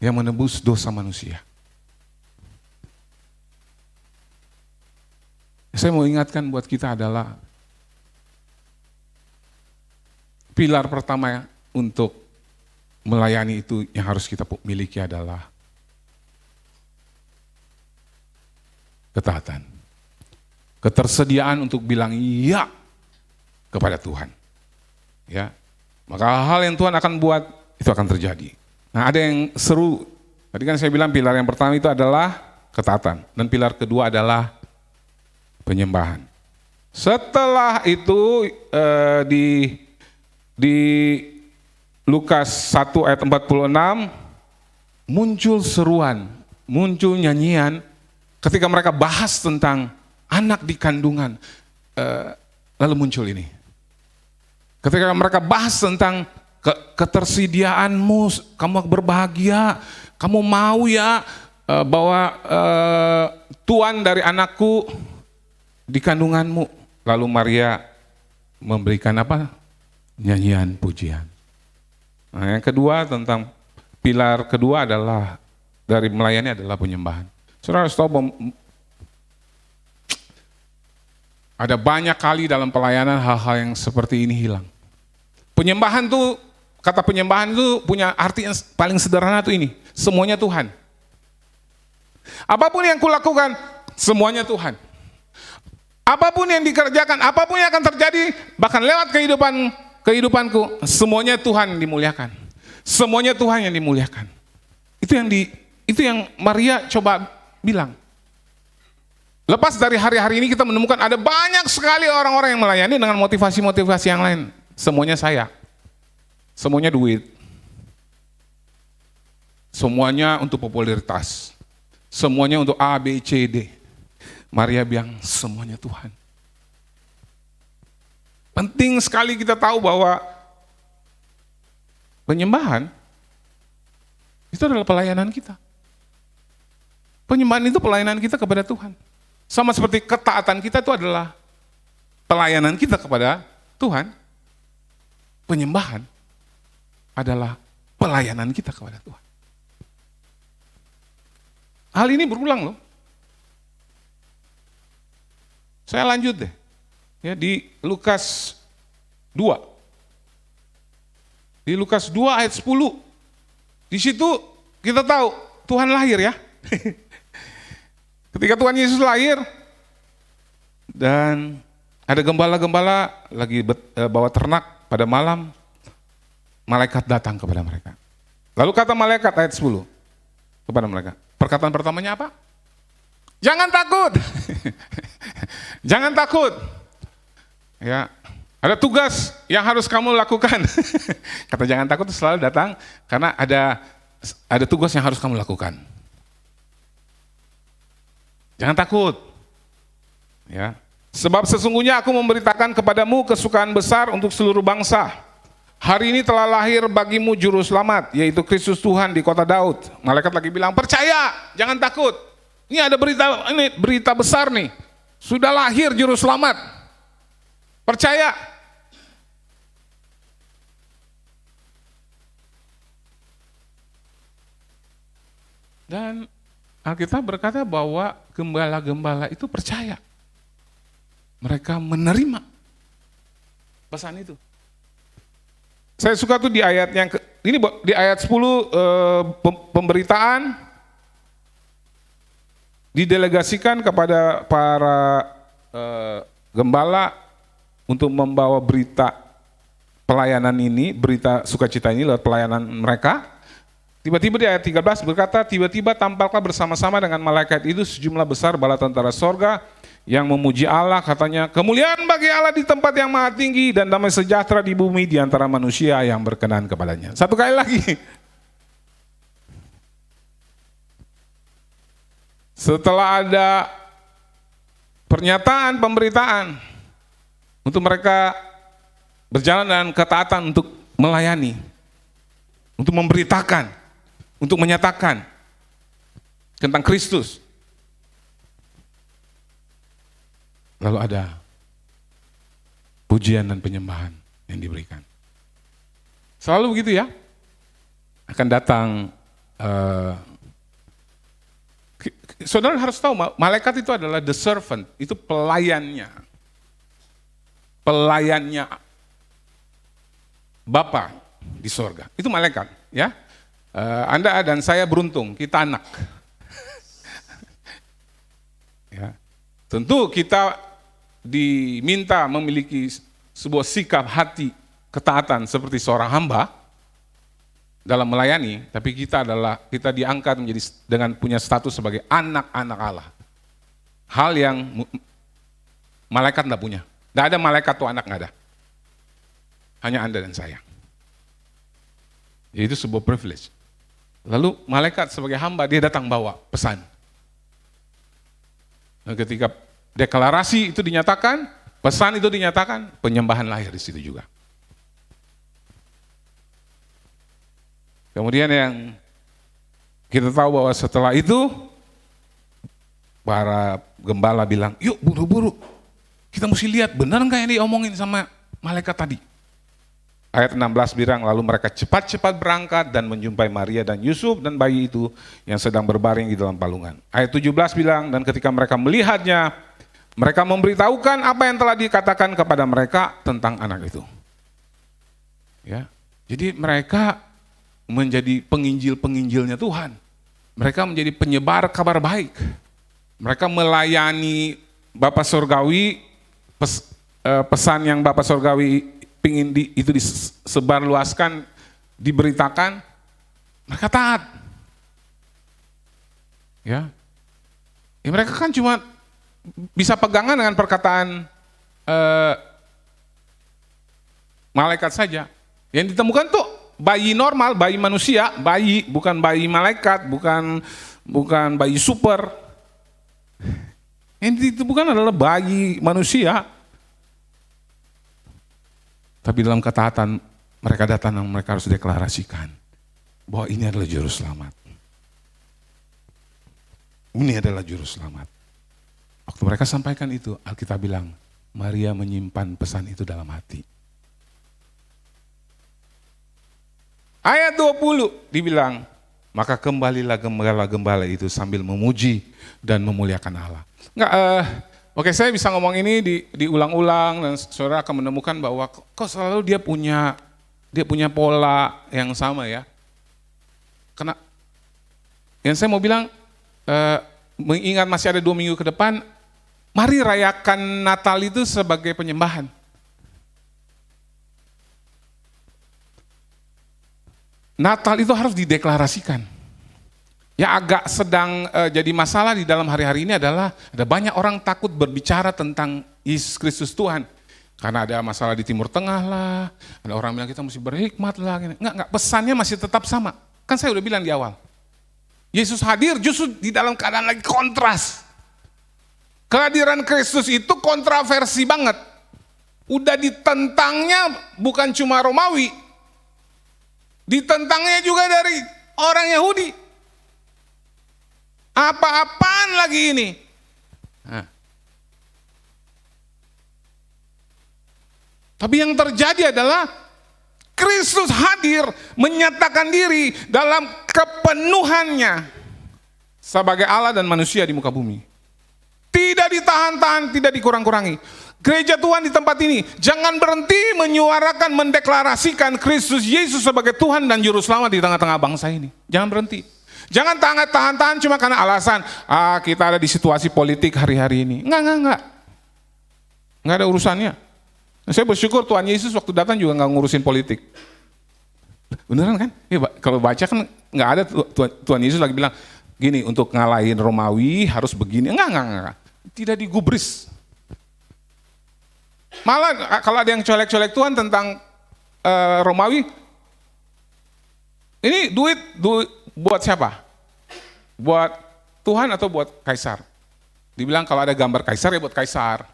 yang menebus dosa manusia. Saya mau ingatkan buat kita adalah pilar pertama untuk melayani itu yang harus kita miliki adalah ketaatan. Ketersediaan untuk bilang iya kepada Tuhan. Ya. Maka hal yang Tuhan akan buat itu akan terjadi. Nah, ada yang seru. Tadi kan saya bilang pilar yang pertama itu adalah ketaatan dan pilar kedua adalah penyembahan. Setelah itu di Lukas 1 ayat 46 muncul seruan, muncul nyanyian ketika mereka bahas tentang anak di kandungan, lalu muncul ini. Ketika mereka bahas tentang ketersediaanmu, kamu berbahagia, kamu mau ya bahwa tuan dari anakku di kandunganmu. Lalu Maria memberikan apa? Nyanyian pujian. Nah, yang kedua tentang pilar kedua adalah dari melayani adalah penyembahan. Saudara harus tahu ada banyak kali dalam pelayanan hal-hal yang seperti ini hilang. Penyembahan tuh, kata penyembahan itu punya arti yang paling sederhana tuh ini, semuanya Tuhan. Apapun yang kulakukan, semuanya Tuhan. Apapun yang dikerjakan, apapun yang akan terjadi, bahkan lewat kehidupanku, semuanya Tuhan dimuliakan. Semuanya Tuhan yang dimuliakan. Itu yang Maria coba bilang. Lepas dari hari-hari ini kita menemukan ada banyak sekali orang-orang yang melayani dengan motivasi-motivasi yang lain. Semuanya saya. Semuanya duit. Semuanya untuk popularitas. Semuanya untuk A, B, C, D. Maria bilang semuanya Tuhan. Penting sekali kita tahu bahwa penyembahan itu adalah pelayanan kita. Penyembahan itu pelayanan kita kepada Tuhan. Sama seperti ketaatan kita itu adalah pelayanan kita kepada Tuhan. Penyembahan adalah pelayanan kita kepada Tuhan. hal ini berulang loh. Saya lanjut deh. Ya, di Lukas 2. Di Lukas 2 ayat 10. Di situ kita tahu Tuhan lahir ya. Ketika Tuhan Yesus lahir dan ada gembala-gembala lagi bawa ternak pada malam, malaikat datang kepada mereka. Lalu kata malaikat ayat 10 kepada mereka. Perkataan pertamanya apa? Jangan takut. Jangan takut. Ya, ada tugas yang harus kamu lakukan. Kata jangan takut itu selalu datang karena ada tugas yang harus kamu lakukan. Jangan takut. Ya. Sebab sesungguhnya aku memberitakan kepadamu kesukaan besar untuk seluruh bangsa. Hari ini telah lahir bagimu juru selamat, yaitu Kristus Tuhan di kota Daud. Malaikat lagi bilang, percaya, jangan takut. Ini ada berita besar nih. Sudah lahir juru selamat. Percaya. Dan Alkitab berkata bahwa gembala-gembala itu percaya. Mereka menerima pesan itu. Saya suka tuh di ayat ini di ayat 10 pemberitaan didelegasikan kepada para gembala untuk membawa berita pelayanan ini, berita sukacita ini lewat pelayanan mereka. Tiba-tiba di ayat 13 berkata, tiba-tiba tampaklah bersama-sama dengan malaikat itu sejumlah besar bala tentara sorga yang memuji Allah, katanya, kemuliaan bagi Allah di tempat yang maha tinggi dan damai sejahtera di bumi di antara manusia yang berkenan kepadanya. Satu kali lagi. Setelah ada pernyataan, pemberitaan untuk mereka berjalan dengan ketaatan untuk melayani, untuk memberitakan, untuk menyatakan tentang Kristus. Lalu ada pujian dan penyembahan yang diberikan. Selalu begitu ya. Akan datang, saudara harus tahu, malaikat itu adalah the servant, itu pelayannya. Pelayannya Bapa di sorga. Itu malaikat ya. Anda dan saya beruntung, kita anak. Ya. Tentu kita diminta memiliki sebuah sikap hati ketaatan seperti seorang hamba dalam melayani, tapi kita diangkat menjadi dengan punya status sebagai anak-anak Allah. Hal yang malaikat enggak punya. Enggak ada malaikat tuh anak, enggak ada. Hanya Anda dan saya. Itu sebuah privilege. Lalu malaikat sebagai hamba dia datang bawa pesan. Nah, ketika deklarasi itu dinyatakan, pesan itu dinyatakan, penyembahan lahir di situ juga. Kemudian yang kita tahu bahwa setelah itu para gembala bilang, yuk buru-buru, kita mesti lihat benar nggak yang diomongin sama malaikat tadi. Ayat 16 bilang, lalu mereka cepat-cepat berangkat dan menjumpai Maria dan Yusuf dan bayi itu yang sedang berbaring di dalam palungan. Ayat 17 bilang, dan ketika mereka melihatnya, mereka memberitahukan apa yang telah dikatakan kepada mereka tentang anak itu. Ya, jadi mereka menjadi penginjil-penginjilnya Tuhan. Mereka menjadi penyebar kabar baik. Mereka melayani Bapa Surgawi, pesan yang Bapa Surgawi pingin itu disebarluaskan, diberitakan, mereka taat. Ya, mereka kan cuma bisa pegangan dengan perkataan malaikat saja. Yang ditemukan tuh bayi normal, bayi manusia, bayi bukan bayi malaikat, bukan bayi super. Yang ditemukan adalah bayi manusia. Tapi dalam ketaatan mereka datang dan mereka harus deklarasikan bahwa ini adalah juru selamat. Ini adalah juru selamat. Waktu mereka sampaikan itu, Alkitab bilang, Maria menyimpan pesan itu dalam hati. Ayat 20 dibilang, Maka kembalilah gembala-gembala itu sambil memuji dan memuliakan Allah. Oke, saya bisa ngomong ini diulang-ulang dan saudara akan menemukan bahwa kok selalu dia punya pola yang sama ya. Karena yang saya mau bilang, mengingat masih ada 2 minggu ke depan, mari rayakan Natal itu sebagai penyembahan. Natal itu harus dideklarasikan. Yang agak sedang jadi masalah di dalam hari-hari ini adalah ada banyak orang takut berbicara tentang Yesus Kristus Tuhan. Karena ada masalah di Timur Tengah lah, ada orang bilang kita mesti berhikmat lah. Enggak, pesannya masih tetap sama. Kan saya udah bilang di awal. Yesus hadir justru di dalam keadaan lagi kontras. Kehadiran Kristus itu kontroversi banget. Udah ditentangnya bukan cuma Romawi, ditentangnya juga dari orang Yahudi. Apa-apaan lagi ini? Nah. Tapi yang terjadi adalah Kristus hadir menyatakan diri dalam kepenuhannya sebagai Allah dan manusia di muka bumi. Tidak ditahan-tahan, tidak dikurang-kurangi. Gereja Tuhan di tempat ini jangan berhenti menyuarakan, mendeklarasikan Kristus Yesus sebagai Tuhan dan Juru Selamat di tengah-tengah bangsa ini. Jangan berhenti. Jangan tahan-tahan cuma karena alasan kita ada di situasi politik hari-hari ini. Enggak. Enggak ada urusannya. Saya bersyukur Tuhan Yesus waktu datang juga enggak ngurusin politik. Beneran kan? Ya, kalau baca kan enggak ada Tuhan Yesus lagi bilang gini, untuk ngalahin Romawi harus begini. Enggak. Tidak digubris. Malah kalau ada yang colek-colek Tuhan tentang Romawi, ini duit buat siapa? Buat Tuhan atau buat Kaisar? Dibilang kalau ada gambar Kaisar ya buat Kaisar.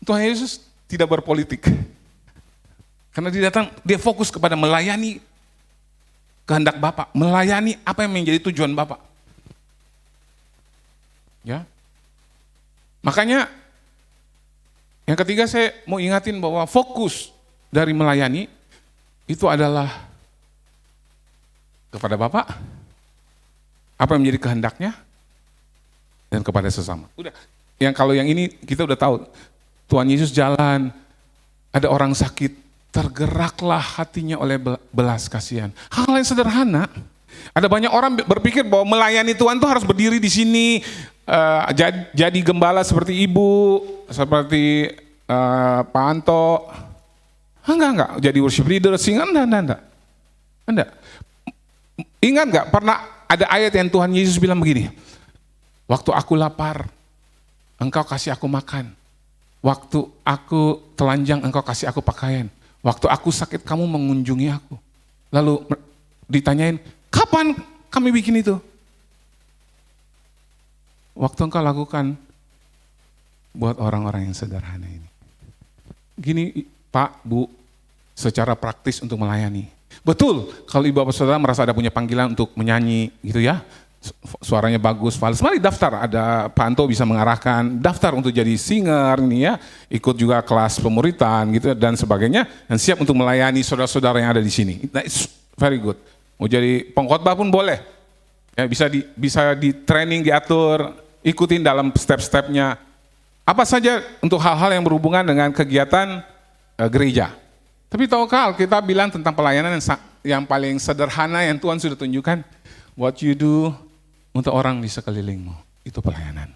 Tuhan Yesus tidak berpolitik. Karena dia datang, dia fokus kepada melayani kehendak Bapa, melayani apa yang menjadi tujuan Bapa. Ya. Makanya yang ketiga saya mau ingatin bahwa fokus dari melayani itu adalah kepada Bapa, apa yang menjadi kehendaknya, dan kepada sesama. Udah. Kalau yang ini kita udah tahu, Tuhan Yesus jalan, ada orang sakit, tergeraklah hatinya oleh belas kasihan. Hal yang sederhana. Ada banyak orang berpikir bahwa melayani Tuhan itu harus berdiri di sini, jadi gembala seperti ibu, seperti Pak Anto. Enggak. Jadi worship leader, enggak. Ingat enggak, pernah ada ayat yang Tuhan Yesus bilang begini, waktu aku lapar, engkau kasih aku makan. Waktu aku telanjang, engkau kasih aku pakaian. Waktu aku sakit, kamu mengunjungi aku. Lalu ditanyain, kapan kami bikin itu? Waktu engkau lakukan buat orang-orang yang sederhana ini. Gini Pak, Bu, secara praktis untuk melayani. Betul, kalau ibu bapak saudara merasa ada punya panggilan untuk menyanyi gitu ya, suaranya bagus, fals, mari daftar, ada Pak Anto bisa mengarahkan, daftar untuk jadi singer ini ya, ikut juga kelas pemuritan gitu dan sebagainya, dan siap untuk melayani saudara-saudara yang ada di sini. That's very good. Mau jadi pengkhotbah pun boleh, ya, bisa di training, diatur, ikutin dalam step-stepnya, apa saja untuk hal-hal yang berhubungan dengan kegiatan gereja. Tapi tahukah kita bilang tentang pelayanan yang paling sederhana yang Tuhan sudah tunjukkan, what you do untuk orang di sekelilingmu, itu pelayanan.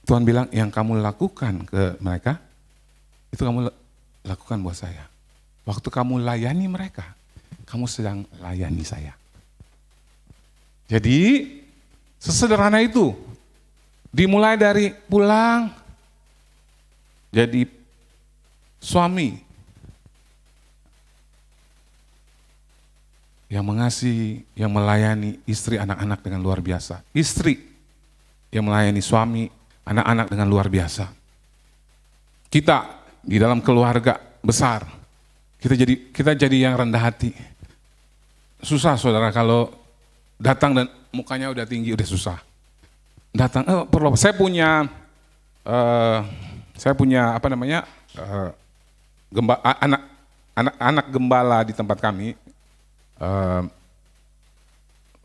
Tuhan bilang yang kamu lakukan ke mereka, itu kamu lakukan buat saya. Waktu kamu layani mereka, kamu sedang layani saya. Jadi sesederhana itu, dimulai dari pulang, jadi suami yang mengasihi, yang melayani istri anak-anak dengan luar biasa. Istri yang melayani suami, anak-anak dengan luar biasa. Kita di dalam keluarga besar, kita jadi yang rendah hati. Susah saudara kalau datang dan mukanya udah tinggi, udah susah. Datang, saya punya anak anak gembala di tempat kami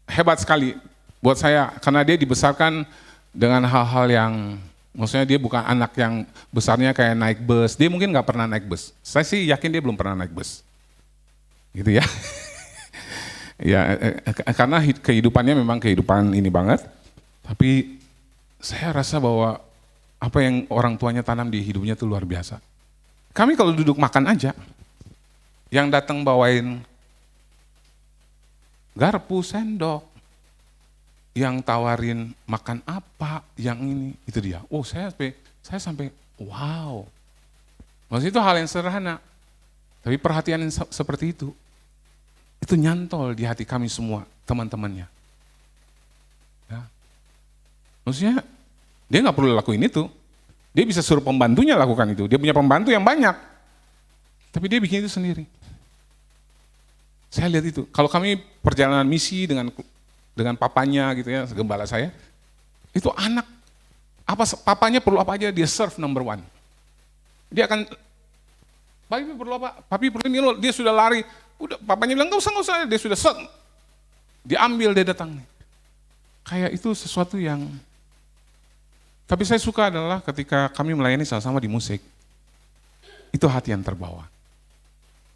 hebat sekali buat saya karena dia dibesarkan dengan hal-hal yang maksudnya dia bukan anak yang besarnya kayak naik bus. Dia mungkin nggak pernah naik bus. Saya sih yakin dia belum pernah naik bus. Gitu ya. Ya, karena kehidupannya memang kehidupan ini banget. Tapi saya rasa bahwa apa yang orang tuanya tanam di hidupnya itu luar biasa. Kami kalau duduk makan aja, yang datang bawain garpu, sendok, yang tawarin makan apa, yang ini, itu dia. Oh, saya sampai wow. Maksudnya itu hal yang sederhana. Tapi perhatian yang seperti itu nyantol di hati kami semua, teman-temannya. Ya. Maksudnya dia nggak perlu lakuin itu. Dia bisa suruh pembantunya lakukan itu. Dia punya pembantu yang banyak. Tapi dia bikin itu sendiri. Saya lihat itu. Kalau kami perjalanan misi dengan papanya gitu ya, gembala saya, itu anak papanya perlu apa aja dia serve number one. Dia akan, papi perlu apa? Papi perlu ini loh, dia sudah lari. Udah papanya bilang nggak usah, dia sudah set. Diambil dia datang. Kayak itu sesuatu yang, tapi saya suka adalah ketika kami melayani sama-sama di musik, itu hati yang terbawa.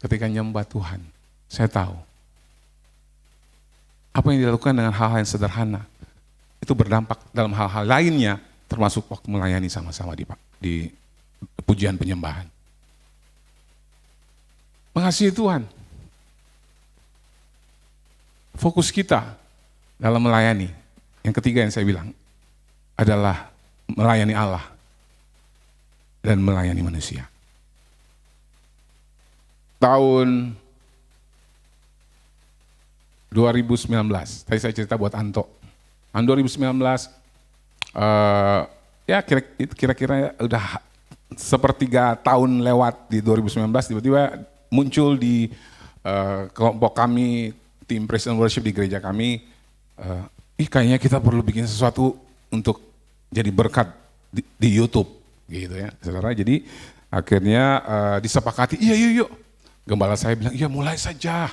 Ketika nyembah Tuhan, saya tahu apa yang dilakukan dengan hal-hal yang sederhana itu berdampak dalam hal-hal lainnya, termasuk waktu melayani sama-sama di pujian penyembahan. Mengasihi Tuhan. Fokus kita dalam melayani, yang ketiga yang saya bilang, adalah melayani Allah dan melayani manusia. Tahun 2019, tadi saya cerita buat Anto. Tahun 2019, ya kira-kira udah sepertiga tahun lewat di 2019, tiba-tiba muncul di kelompok kami, tim Praise and Worship di gereja kami, kayaknya kita perlu bikin sesuatu untuk jadi berkat di YouTube, gitu ya, saudara. Jadi akhirnya disepakati, iya yuk. Gembala saya bilang, iya mulai saja.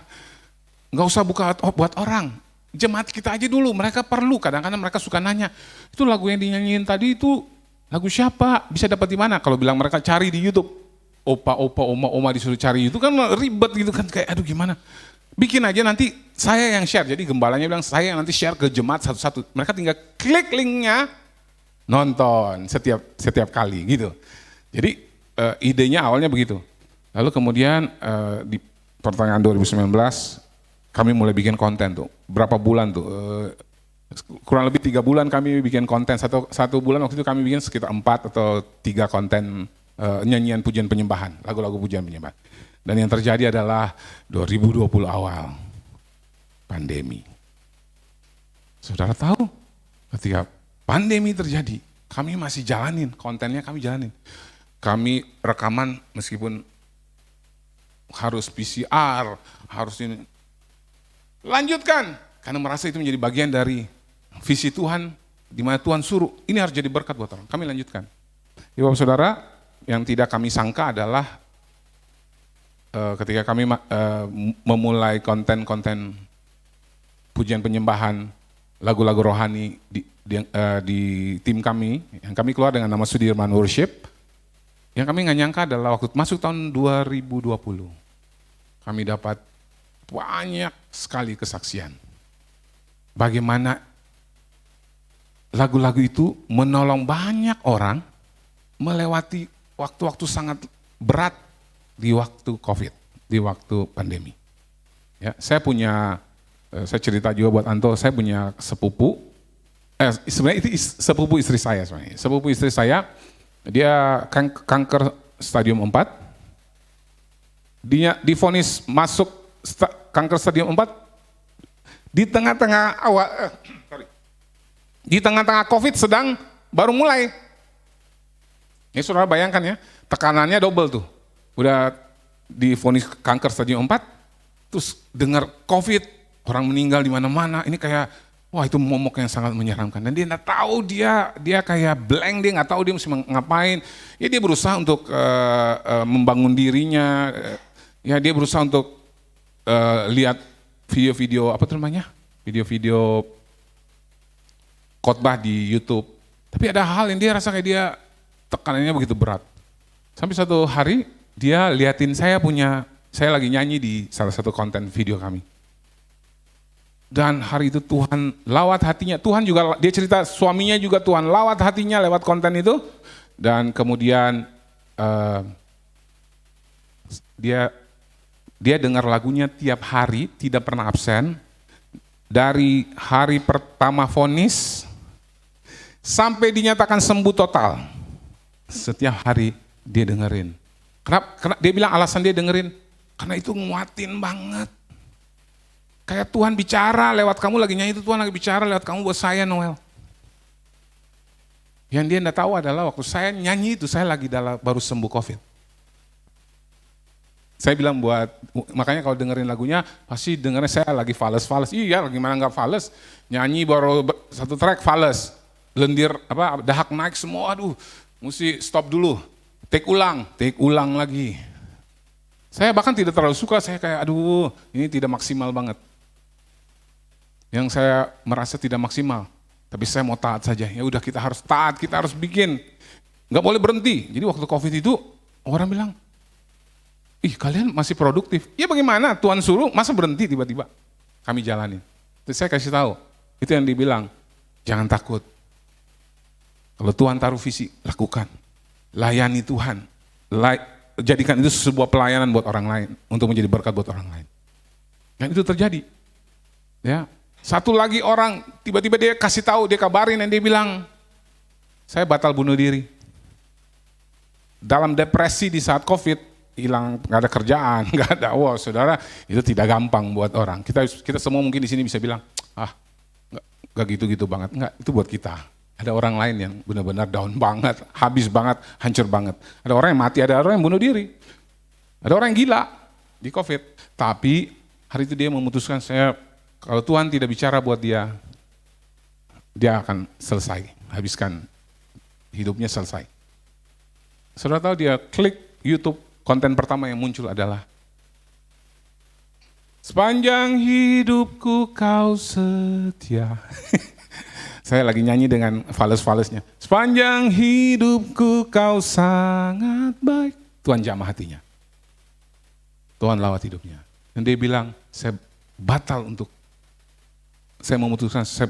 Nggak usah buka buat orang, jemaat kita aja dulu, mereka perlu, kadang-kadang mereka suka nanya, itu lagu yang dinyanyiin tadi itu lagu siapa, bisa dapat di mana? Kalau bilang mereka cari di YouTube, opa, oma disuruh cari itu kan ribet gitu kan, kayak aduh gimana. Bikin aja nanti saya yang share, jadi gembalanya bilang saya yang nanti share ke jemaat satu-satu, mereka tinggal klik linknya, nonton setiap kali gitu. Jadi idenya awalnya begitu. Lalu kemudian di pertengahan 2019, kami mulai bikin konten tuh, berapa bulan tuh, kurang lebih 3 bulan kami bikin konten, satu bulan waktu itu kami bikin sekitar 4 atau 3 konten nyanyian pujian penyembahan, lagu-lagu pujian penyembahan. Dan yang terjadi adalah 2020 awal, pandemi. Saudara tahu, ketika pandemi terjadi, kami masih jalanin, kontennya kami jalanin. Kami rekaman meskipun harus PCR, harus ini, lanjutkan, karena merasa itu menjadi bagian dari visi Tuhan, di mana Tuhan suruh, ini harus jadi berkat buat orang. Kami lanjutkan. Bapak Saudara, yang tidak kami sangka adalah ketika kami memulai konten-konten pujian penyembahan, lagu-lagu rohani di tim kami, yang kami keluar dengan nama Sudirman Worship, yang kami nggak nyangka adalah waktu masuk tahun 2020, kami dapat banyak sekali kesaksian. Bagaimana lagu-lagu itu menolong banyak orang melewati waktu-waktu sangat berat di waktu COVID, di waktu pandemi. Ya, saya cerita juga buat Anto, saya punya sepupu, sebenarnya itu sepupu istri saya sebenarnya. Sepupu istri saya, dia kanker stadium 4, dia divonis masuk kanker stadium 4 di tengah-tengah di tengah-tengah COVID sedang baru mulai. Ini saudara bayangkan ya, tekanannya double tuh. Udah divonis kanker stadium 4, terus dengar COVID, orang meninggal di mana-mana. Ini kayak, wah itu momok yang sangat menyeramkan. Dan dia nggak tahu, dia kayak blank, dia nggak tahu dia mesti ngapain. Ya dia berusaha untuk membangun dirinya. Ya dia berusaha untuk lihat video-video apa tuh namanya? Video-video khotbah di YouTube. Tapi ada hal yang dia rasa kayak dia tekanannya begitu berat. Sampai suatu hari dia liatin saya lagi nyanyi di salah satu konten video kami. Dan hari itu Tuhan lawat hatinya. Tuhan juga, dia cerita suaminya juga Tuhan lawat hatinya lewat konten itu. Dan kemudian dia dengar lagunya tiap hari, tidak pernah absen. Dari hari pertama vonis sampai dinyatakan sembuh total. Setiap hari dia dengerin. Kenapa? Dia bilang alasan dia dengerin, karena itu nguatin banget. Kayak Tuhan bicara lewat kamu lagi nyanyi itu, Tuhan lagi bicara lewat kamu buat saya, Noel. Yang dia enggak tahu adalah waktu saya nyanyi itu saya lagi baru sembuh COVID. Saya bilang makanya kalau dengerin lagunya, pasti dengerin saya lagi fales. Iya, gimana nggak fales? Nyanyi baru satu track fales. Lendir, dahak naik semua, aduh, mesti stop dulu. Take ulang lagi. Saya bahkan tidak terlalu suka, saya kayak, aduh, ini tidak maksimal banget. Yang saya merasa tidak maksimal, tapi saya mau taat saja. Ya udah kita harus taat, kita harus bikin. Nggak boleh berhenti. Jadi waktu COVID itu, orang bilang, ih kalian masih produktif. Ya bagaimana Tuhan suruh masa berhenti tiba-tiba. Kami jalanin. Terus saya kasih tahu. Itu yang dibilang. Jangan takut. Kalau Tuhan taruh visi, lakukan. Layani Tuhan. Jadikan itu sebuah pelayanan buat orang lain. Untuk menjadi berkat buat orang lain. Dan itu terjadi. Ya. Satu lagi orang tiba-tiba dia kasih tahu, dia kabarin dan dia bilang, saya batal bunuh diri. Dalam depresi di saat COVID, hilang, nggak ada kerjaan, nggak ada, wow saudara, itu tidak gampang buat orang. Kita semua mungkin di sini bisa bilang, nggak gitu-gitu banget, nggak, itu buat kita. Ada orang lain yang benar-benar down banget, habis banget, hancur banget. Ada orang yang mati, ada orang yang bunuh diri. Ada orang yang gila di COVID. Tapi hari itu dia memutuskan, kalau Tuhan tidak bicara buat dia akan selesai, habiskan hidupnya selesai. Saudara tahu dia klik YouTube, konten pertama yang muncul adalah sepanjang hidupku kau setia. Saya lagi nyanyi dengan fales-falesnya. Sepanjang hidupku kau sangat baik. Tuhan jamah hatinya. Tuhan lawat hidupnya. Dan dia bilang, saya memutuskan saya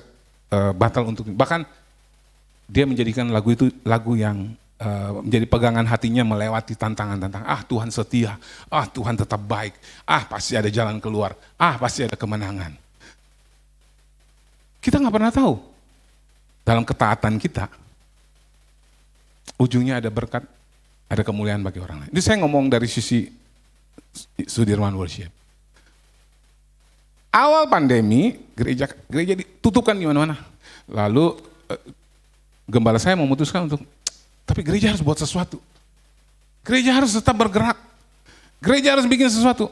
batal untuk, bahkan dia menjadikan lagu itu lagu yang menjadi pegangan hatinya melewati tantangan-tantangan. Tuhan setia, Tuhan tetap baik, pasti ada jalan keluar, pasti ada kemenangan. Kita nggak pernah tahu dalam ketaatan kita, ujungnya ada berkat, ada kemuliaan bagi orang lain. Ini saya ngomong dari sisi Sudirman Worship. Awal pandemi, gereja ditutupkan di mana-mana. Lalu gembala saya memutuskan untuk, tapi gereja harus buat sesuatu. Gereja harus tetap bergerak. Gereja harus bikin sesuatu.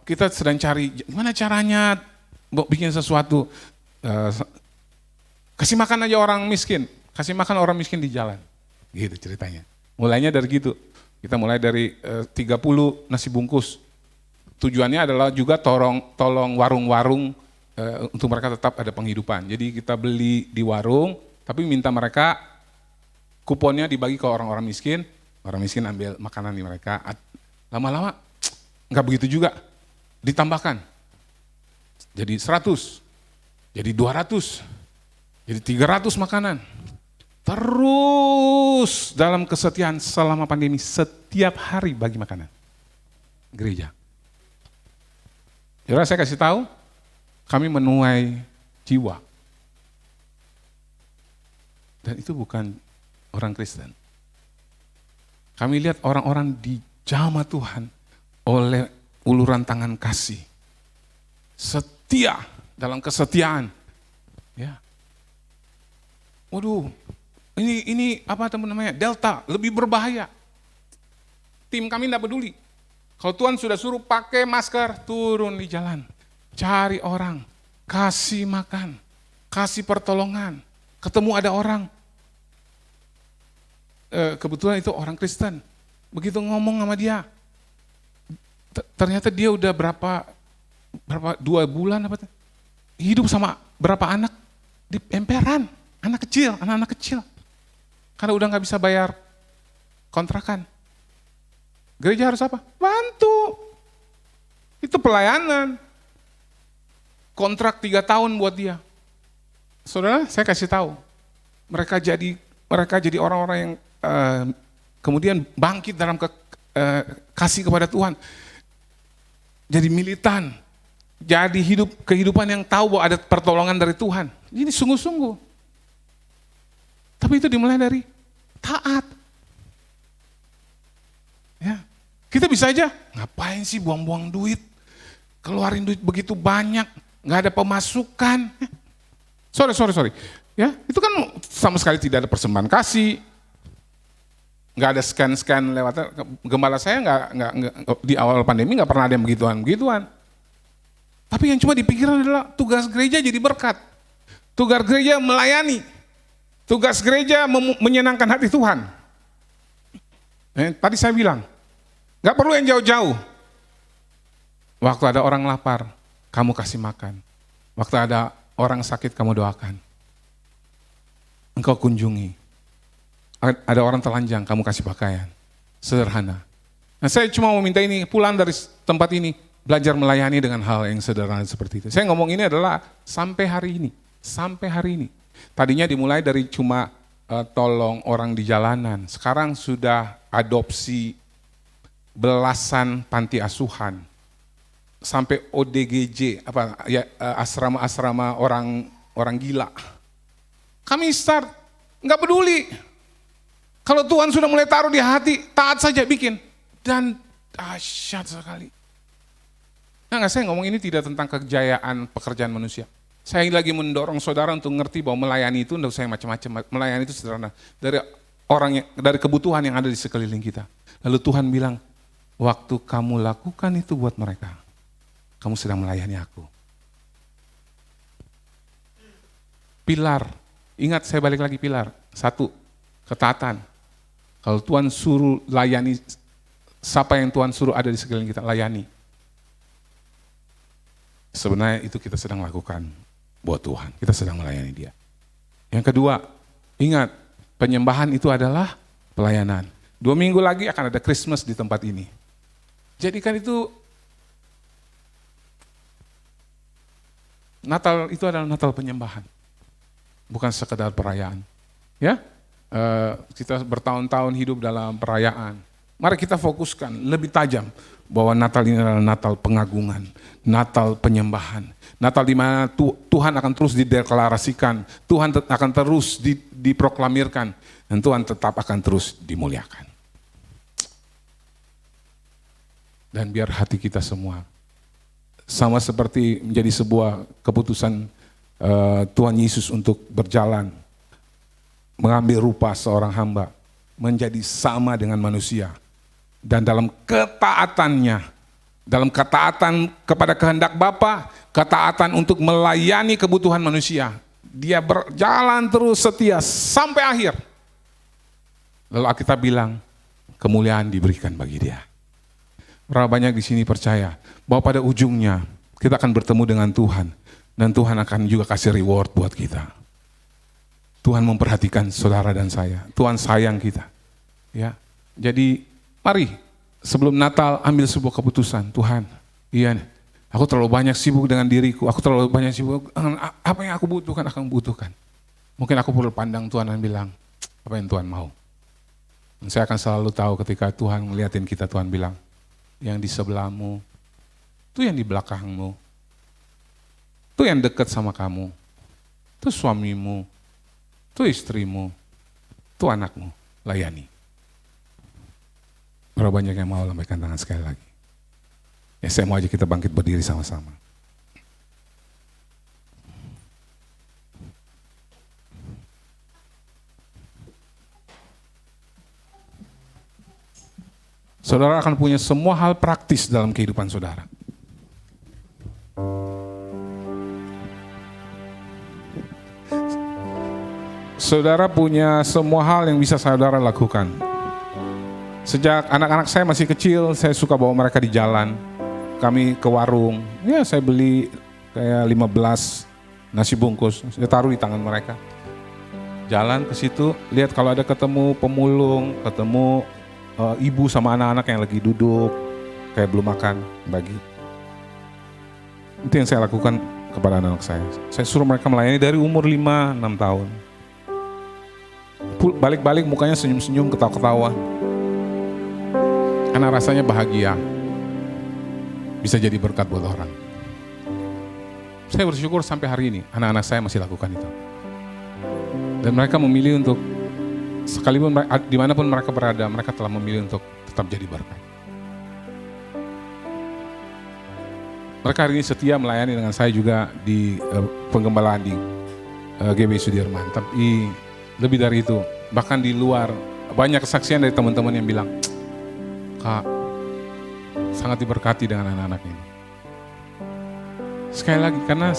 Kita sedang cari gimana caranya bikin sesuatu. Kasih makan aja orang miskin. Kasih makan orang miskin di jalan. Gitu ceritanya. Mulainya dari gitu. Kita mulai dari 30 nasi bungkus. Tujuannya adalah juga tolong warung-warung untuk mereka tetap ada penghidupan. Jadi kita beli di warung, tapi minta mereka kuponnya dibagi ke orang-orang miskin ambil makanan di mereka. Lama-lama nggak begitu juga, ditambahkan. Jadi 100, jadi 200, jadi 300 makanan. Terus dalam kesetiaan selama pandemi setiap hari bagi makanan. Gereja. Jadi saya kasih tahu, kami menuai jiwa. Dan itu bukan orang Kristen. Kami lihat orang-orang dijamah Tuhan oleh uluran tangan kasih. Setia dalam kesetiaan. Ya. Waduh, ini apa namanya? Delta, lebih berbahaya. Tim kami tidak peduli. Kalau Tuhan sudah suruh pakai masker, turun di jalan. Cari orang, kasih makan, kasih pertolongan. Ketemu ada orang, kebetulan itu orang Kristen. Begitu ngomong sama dia, Ternyata dia udah berapa 2 bulan apa hidup sama berapa anak di emperan, anak-anak kecil. Karena udah nggak bisa bayar kontrakan. Gereja harus apa? Bantu. Itu pelayanan. Kontrak 3 tahun buat dia. Saudara, saya kasih tahu. Mereka jadi orang-orang yang kemudian bangkit dalam kasih kepada Tuhan. Jadi militan. Jadi hidup kehidupan yang tahu bahwa ada pertolongan dari Tuhan. Ini sungguh-sungguh. Tapi itu dimulai dari taat. Ya. Kita bisa aja, ngapain sih buang-buang duit? Keluarin duit begitu banyak, nggak ada pemasukan. Sorry. Ya, itu kan sama sekali tidak ada persembahan kasih. Nggak ada scan lewat. Gembala saya nggak di awal pandemi nggak pernah ada yang begituan. Tapi yang cuma dipikirkan adalah tugas gereja jadi berkat. Tugas gereja melayani. Tugas gereja menyenangkan hati Tuhan. Tadi saya bilang, nggak perlu yang jauh-jauh. Waktu ada orang lapar, kamu kasih makan. Waktu ada orang sakit, kamu doakan. Engkau kunjungi. Ada orang telanjang, kamu kasih pakaian. Sederhana. Nah, saya cuma mau minta ini, pulang dari tempat ini, belajar melayani dengan hal yang sederhana seperti itu. Saya ngomong ini adalah sampai hari ini. Tadinya dimulai dari cuma tolong orang di jalanan. Sekarang sudah adopsi belasan panti asuhan. Sampai ODGJ, asrama-asrama orang gila. Kami start, nggak peduli. Kalau Tuhan sudah mulai taruh di hati, taat saja bikin. Dan dahsyat sekali. Saya ngomong ini tidak tentang kejayaan pekerjaan manusia. Saya lagi mendorong saudara untuk ngerti bahwa melayani itu tidak usah macam-macam. Melayani itu sederhana. Dari kebutuhan yang ada di sekeliling kita. Lalu Tuhan bilang, waktu kamu lakukan itu buat mereka, kamu sedang melayani aku. Pilar, ingat saya balik lagi pilar. 1, ketaatan. Kalau Tuhan suruh layani, siapa yang Tuhan suruh ada di sekeliling kita, layani. Sebenarnya itu kita sedang lakukan buat Tuhan, kita sedang melayani dia. Yang kedua, ingat, penyembahan itu adalah pelayanan. 2 minggu lagi akan ada Christmas di tempat ini. Jadikan itu, Natal itu adalah Natal penyembahan. Bukan sekedar perayaan. Ya, kita bertahun-tahun hidup dalam perayaan. Mari kita fokuskan lebih tajam bahwa Natal ini adalah Natal pengagungan, Natal penyembahan, Natal di mana Tuhan akan terus dideklarasikan, Tuhan akan terus diproklamirkan, dan Tuhan tetap akan terus dimuliakan. Dan biar hati kita semua sama seperti menjadi sebuah keputusan Tuhan Yesus untuk berjalan, mengambil rupa seorang hamba, menjadi sama dengan manusia. Dan dalam ketaatannya, dalam ketaatan kepada kehendak Bapa, ketaatan untuk melayani kebutuhan manusia, dia berjalan terus setia sampai akhir. Lalu Alkitab bilang, kemuliaan diberikan bagi dia. Berapa banyak di sini percaya bahwa pada ujungnya kita akan bertemu dengan Tuhan, dan Tuhan akan juga kasih reward buat kita. Tuhan memperhatikan saudara dan saya, Tuhan sayang kita. Ya, jadi mari sebelum Natal ambil sebuah keputusan. Tuhan, iya, aku terlalu banyak sibuk dengan diriku, aku terlalu banyak sibuk dengan apa yang aku butuhkan, akan membutuhkan. Mungkin aku perlu pandang Tuhan dan bilang, apa yang Tuhan mau. Dan saya akan selalu tahu ketika Tuhan ngeliatin kita, Tuhan bilang, yang di sebelahmu, itu yang di belakangmu, itu yang dekat sama kamu, itu suamimu, itu istrimu, itu anakmu, layani. Berapa banyak yang mau lambaikan tangan sekali lagi? Ya, saya mau aja kita bangkit berdiri sama-sama. Saudara akan punya semua hal praktis dalam kehidupan saudara. Saudara punya semua hal yang bisa saudara lakukan. Sejak anak-anak saya masih kecil, saya suka bawa mereka di jalan. Kami ke warung, ya saya beli kayak 15 nasi bungkus, saya taruh di tangan mereka. Jalan ke situ, lihat kalau ada ketemu pemulung, ketemu ibu sama anak-anak yang lagi duduk, kayak belum makan, bagi. Itu yang saya lakukan kepada anak-anak saya. Saya suruh mereka melayani dari umur 5-6 tahun. Balik-balik mukanya senyum-senyum, ketawa-ketawa. Karena rasanya bahagia. Bisa jadi berkat buat orang. Saya bersyukur sampai hari ini, anak-anak saya masih lakukan itu. Dan mereka memilih untuk, sekalipun dimanapun mereka berada, mereka telah memilih untuk tetap jadi berkat. Mereka hari ini setia melayani dengan saya juga di penggembalaan di GBI Sudirman. Tapi lebih dari itu, bahkan di luar, banyak kesaksian dari teman-teman yang bilang, Kak, sangat diberkati dengan anak-anak ini. Sekali lagi, karena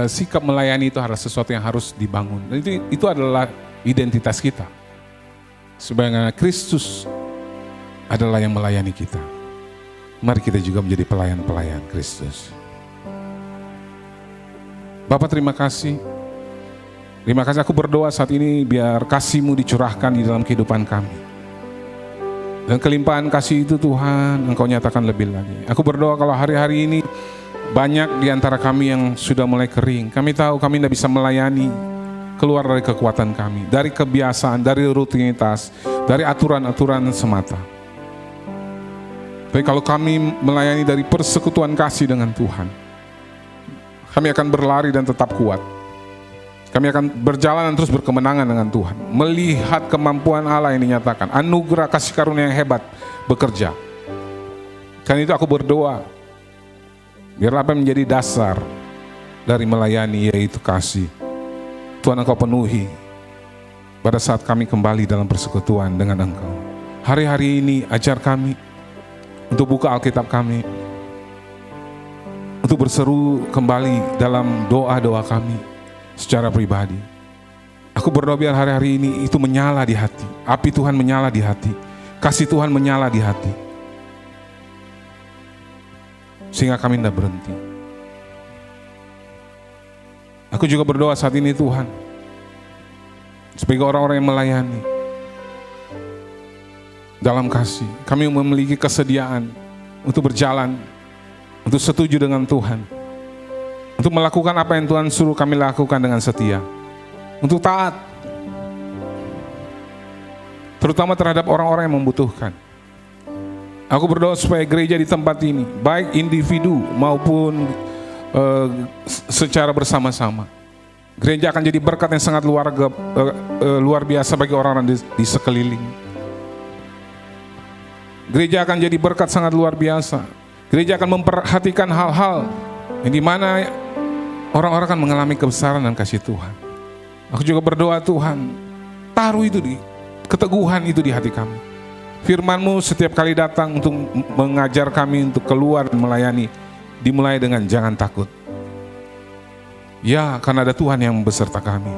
sikap melayani itu adalah sesuatu yang harus dibangun. Dan itu adalah identitas kita. Sebagaimana Kristus adalah yang melayani kita. Mari kita juga menjadi pelayan-pelayan Kristus. Bapak terima kasih. Terima kasih, aku berdoa saat ini biar kasih-Mu dicurahkan di dalam kehidupan kami. Dan kelimpahan kasih itu Tuhan, Engkau nyatakan lebih lagi. Aku berdoa kalau hari-hari ini banyak di antara kami yang sudah mulai kering. Kami tahu kami tidak bisa melayani keluar dari kekuatan kami, dari kebiasaan, dari rutinitas, dari aturan-aturan semata. Tapi kalau kami melayani dari persekutuan kasih dengan Tuhan, kami akan berlari dan tetap kuat. Kami akan berjalan dan terus berkemenangan dengan Tuhan. Melihat kemampuan Allah yang dinyatakan, anugerah kasih karunia yang hebat bekerja. Karena itu aku berdoa, biarlah apa yang menjadi dasar dari melayani yaitu kasih. Tuhan Engkau penuhi pada saat kami kembali dalam persekutuan dengan Engkau. Hari-hari ini ajar kami untuk buka Alkitab kami, untuk berseru kembali dalam doa-doa kami secara pribadi. Aku berdoa biar hari-hari ini itu menyala di hati, api Tuhan menyala di hati, kasih Tuhan menyala di hati, sehingga kami tidak berhenti. Aku juga berdoa saat ini Tuhan, sebagai orang-orang yang melayani dalam kasih, kami memiliki kesediaan untuk berjalan, untuk setuju dengan Tuhan, untuk melakukan apa yang Tuhan suruh kami lakukan dengan setia, untuk taat, terutama terhadap orang-orang yang membutuhkan. Aku berdoa supaya gereja di tempat ini, baik individu maupun secara bersama-sama, gereja akan jadi berkat yang sangat luar biasa bagi orang-orang di sekeliling. Gereja akan jadi berkat sangat luar biasa. Gereja akan memperhatikan hal-hal yang dimana orang-orang akan mengalami kebesaran dan kasih Tuhan. Aku juga berdoa Tuhan, taruh itu keteguhan itu di hati kami. Firman-Mu setiap kali datang untuk mengajar kami untuk keluar dan melayani, dimulai dengan jangan takut. Ya, karena ada Tuhan yang beserta kami.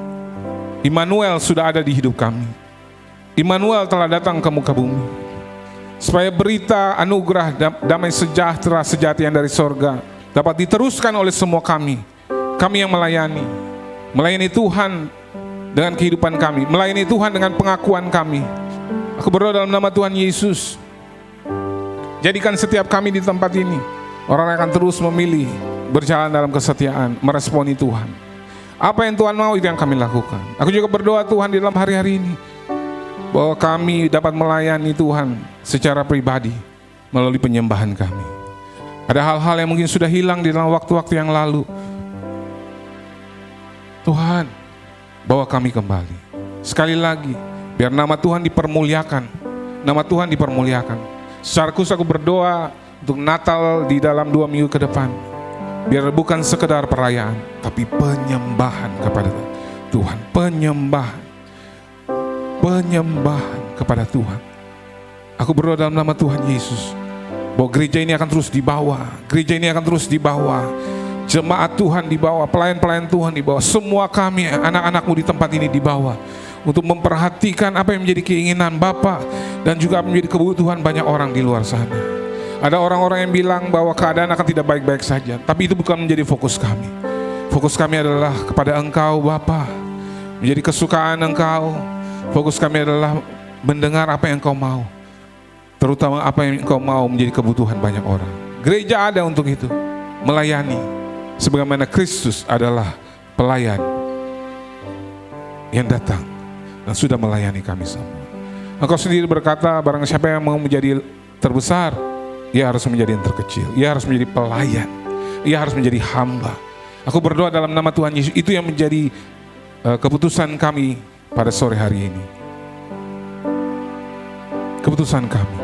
Immanuel sudah ada di hidup kami. Immanuel telah datang ke muka bumi, supaya berita anugerah damai sejahtera sejati yang dari sorga dapat diteruskan oleh semua kami yang melayani Tuhan dengan kehidupan kami, melayani Tuhan dengan pengakuan kami. Aku berdoa dalam nama Tuhan Yesus, jadikan setiap kami di tempat ini orang yang akan terus memilih berjalan dalam kesetiaan, meresponi Tuhan. Apa yang Tuhan mau itu yang kami lakukan. Aku juga berdoa Tuhan di dalam hari-hari ini, bahwa kami dapat melayani Tuhan secara pribadi melalui penyembahan kami. Ada hal-hal yang mungkin sudah hilang di dalam waktu-waktu yang lalu. Tuhan, bawa kami kembali. Sekali lagi, biar nama Tuhan dipermuliakan. Nama Tuhan dipermuliakan. Secara khusus aku berdoa untuk Natal di dalam 2 minggu ke depan. Biar bukan sekedar perayaan, tapi penyembahan kepada Tuhan. Penyembahan kepada Tuhan. Aku berdoa dalam nama Tuhan Yesus, bahwa gereja ini akan terus dibawa. Gereja ini akan terus dibawa. Jemaat Tuhan dibawa, pelayan-pelayan Tuhan dibawa. Semua kami, anak-anak-Mu di tempat ini dibawa untuk memperhatikan apa yang menjadi keinginan Bapa dan juga apa yang menjadi kebutuhan banyak orang di luar sana. Ada orang-orang yang bilang bahwa keadaan akan tidak baik-baik saja, tapi itu bukan menjadi fokus kami. Fokus kami adalah kepada Engkau Bapa, menjadi kesukaan Engkau. Fokus kami adalah mendengar apa yang Engkau mau, terutama apa yang Engkau mau menjadi kebutuhan banyak orang. Gereja ada untuk itu, melayani, sebagaimana Kristus adalah pelayan yang datang dan sudah melayani kami semua. Engkau sendiri berkata, barang siapa yang mau menjadi terbesar, ia harus menjadi yang terkecil, ia harus menjadi pelayan, ia harus menjadi hamba. Aku berdoa dalam nama Tuhan Yesus, itu yang menjadi keputusan kami pada sore hari ini. Keputusan kami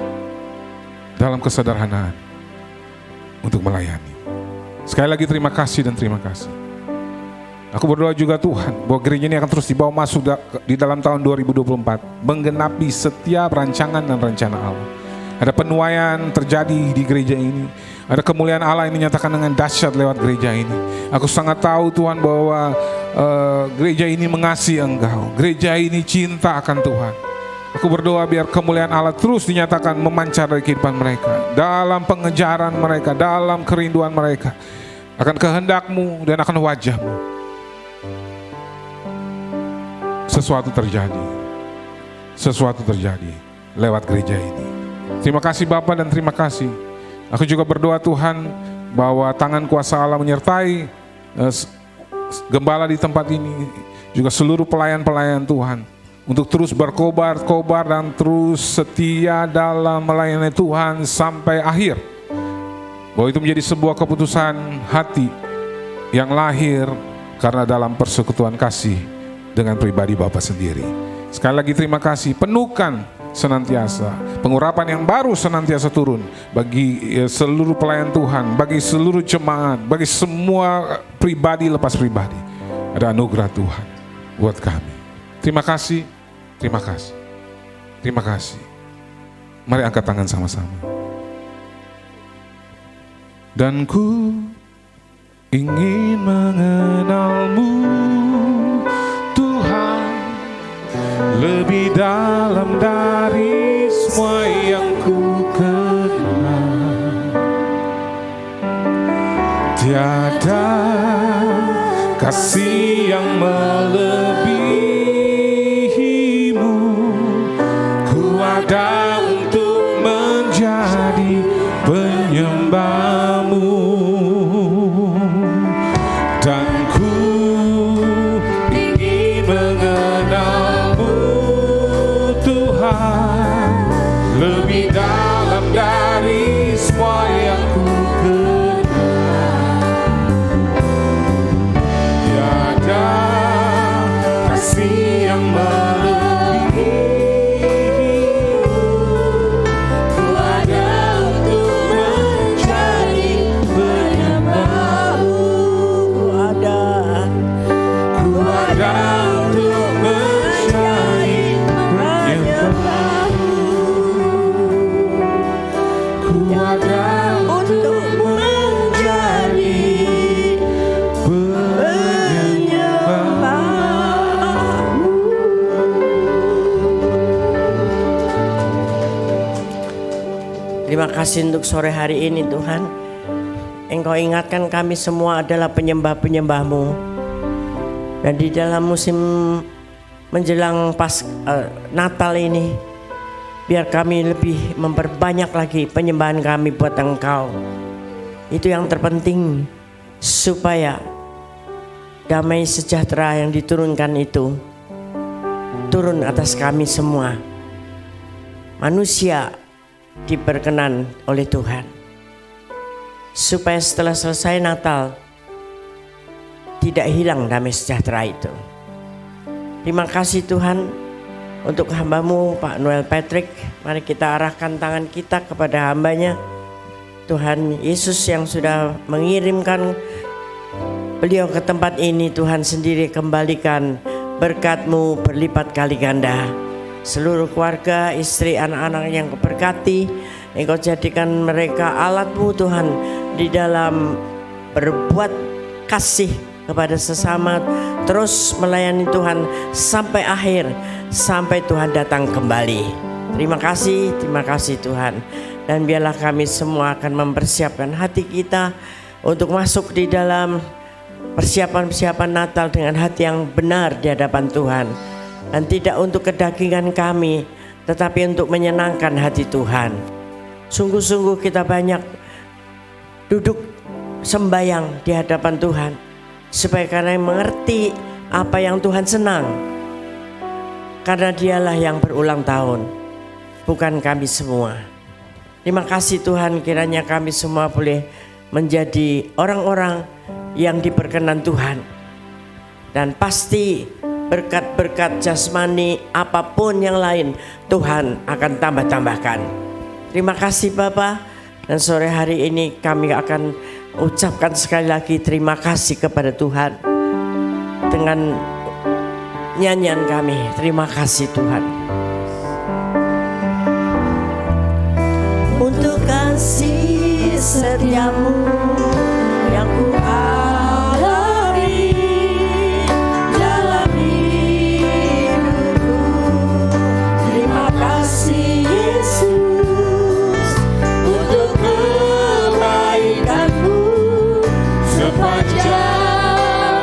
dalam kesederhanaan untuk melayani. Sekali lagi terima kasih dan terima kasih. Aku berdoa juga Tuhan bahwa gereja ini akan terus dibawa masuk di dalam tahun 2024, menggenapi setiap rancangan dan rencana Allah. Ada penuaian terjadi di gereja ini, ada kemuliaan Allah yang dinyatakan dengan dahsyat lewat gereja ini. Aku sangat tahu Tuhan bahwa gereja ini mengasihi Engkau, gereja ini cinta akan Tuhan. Aku berdoa biar kemuliaan Allah terus dinyatakan memancar dari kehidupan mereka, dalam pengejaran mereka, dalam kerinduan mereka akan kehendak-Mu dan akan wajah-Mu. Sesuatu terjadi lewat gereja ini. Terima kasih Bapa dan terima kasih. Aku juga berdoa Tuhan bahwa tangan kuasa Allah menyertai gembala di tempat ini, juga seluruh pelayan-pelayan Tuhan, untuk terus berkobar-kobar dan terus setia dalam melayani Tuhan sampai akhir. Bahwa itu menjadi sebuah keputusan hati yang lahir karena dalam persekutuan kasih dengan pribadi Bapa sendiri. Sekali lagi terima kasih, penuhkan senantiasa, pengurapan yang baru senantiasa turun bagi seluruh pelayan Tuhan, bagi seluruh jemaat, bagi semua pribadi lepas pribadi. Ada anugerah Tuhan buat kami. Terima kasih, terima kasih, terima kasih. Mari angkat tangan sama-sama. Dan ku ingin mengenal-Mu Tuhan, lebih dalam dari semua yang ku kenal. Tiada kasih yang melebihi-Mu. Ku ada untuk menjadi penyembah-Mu, dan ku ingin mengenal-Mu Tuhan, lebih dalam dari semua yang ku kenal. Tiada kasih yang melebihi-Mu. Ku ada untuk menjadi penyembah-Mu. Ku ada untuk menjadi penyembah-Mu. Ku ada untuk menjadi penyembah-Mu.
Terima kasih untuk sore hari ini Tuhan. Engkau ingatkan kami semua adalah penyembah-penyembah-Mu. Dan di dalam musim menjelang Natal ini, biar kami lebih memperbanyak lagi penyembahan kami buat Engkau. Itu yang terpenting, supaya damai sejahtera yang diturunkan itu turun atas kami semua. Manusia diperkenan oleh Tuhan, supaya setelah selesai Natal tidak hilang damai sejahtera itu. Terima kasih Tuhan untuk hamba-Mu Pak Noel Patrick. Mari kita arahkan tangan kita kepada hambanya Tuhan Yesus yang sudah mengirimkan beliau ke tempat ini. Tuhan sendiri kembalikan berkat-Mu berlipat kali ganda. Seluruh keluarga, istri, anak-anak yang Kau berkati, Engkau jadikan mereka alat-Mu Tuhan di dalam berbuat kasih kepada sesama, terus melayani Tuhan sampai akhir, sampai Tuhan datang kembali. Terima kasih Tuhan. Dan biarlah kami semua akan mempersiapkan hati kita untuk masuk di dalam persiapan-persiapan Natal dengan hati yang benar di hadapan Tuhan. Dan tidak untuk kedagingan kami, tetapi untuk menyenangkan hati Tuhan. Sungguh-sungguh kita banyak duduk sembayang di hadapan Tuhan, supaya karena mengerti apa yang Tuhan senang. Karena dialah yang berulang tahun, bukan kami semua. Terima kasih Tuhan, kiranya kami semua boleh menjadi orang-orang yang diperkenan Tuhan. Dan pasti berkat-berkat jasmani apapun yang lain Tuhan akan tambah-tambahkan. Terima kasih Bapa. Dan sore hari ini kami akan ucapkan sekali lagi terima kasih kepada Tuhan dengan nyanyian kami. Terima kasih Tuhan. Untuk kasih setiamu yang ku alami dalam hidupku. Terima kasih Yesus untuk kebaikanmu sepanjang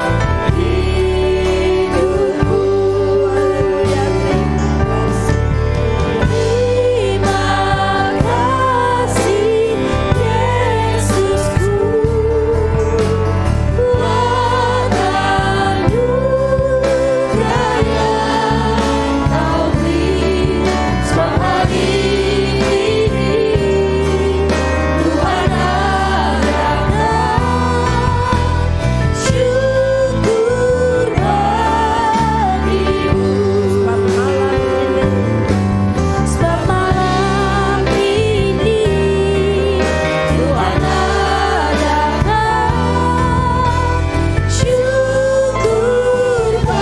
hidupku. Ya, terima kasih Yesusku, buat anugerah yang Kau beri. Sebab hari ini Tuhan adakan syukur bagimu. Sebab malam ini Tuhan adakan syukur bagimu.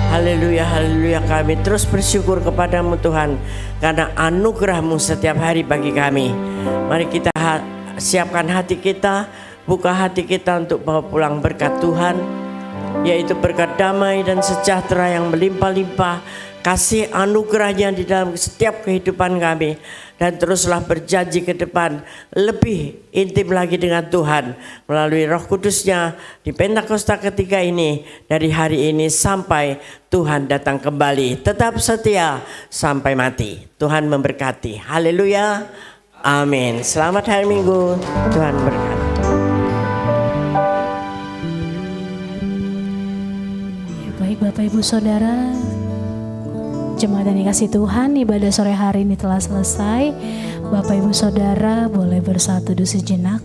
Haleluya, haleluya, kami terus bersyukur kepadamu Tuhan, karena anugerah-Mu setiap hari bagi kami. Mari kita siapkan hati kita, buka hati kita untuk bawa pulang berkat Tuhan, yaitu berkat damai dan sejahtera yang melimpah-limpah, kasih anugerahnya di dalam setiap kehidupan kami. Dan teruslah berjanji ke depan lebih intim lagi dengan Tuhan melalui Roh Kudus-Nya di Pentakosta ketiga ini, dari hari ini sampai Tuhan datang kembali. Tetap setia sampai mati. Tuhan memberkati. Haleluya. Amin. Selamat hari Minggu. Tuhan berkati.
Ya, baik Bapak Ibu Saudara, jemaat yang dikasih Tuhan, ibadah sore hari ini telah selesai. Bapak Ibu Saudara boleh bersatu dulu sejenak.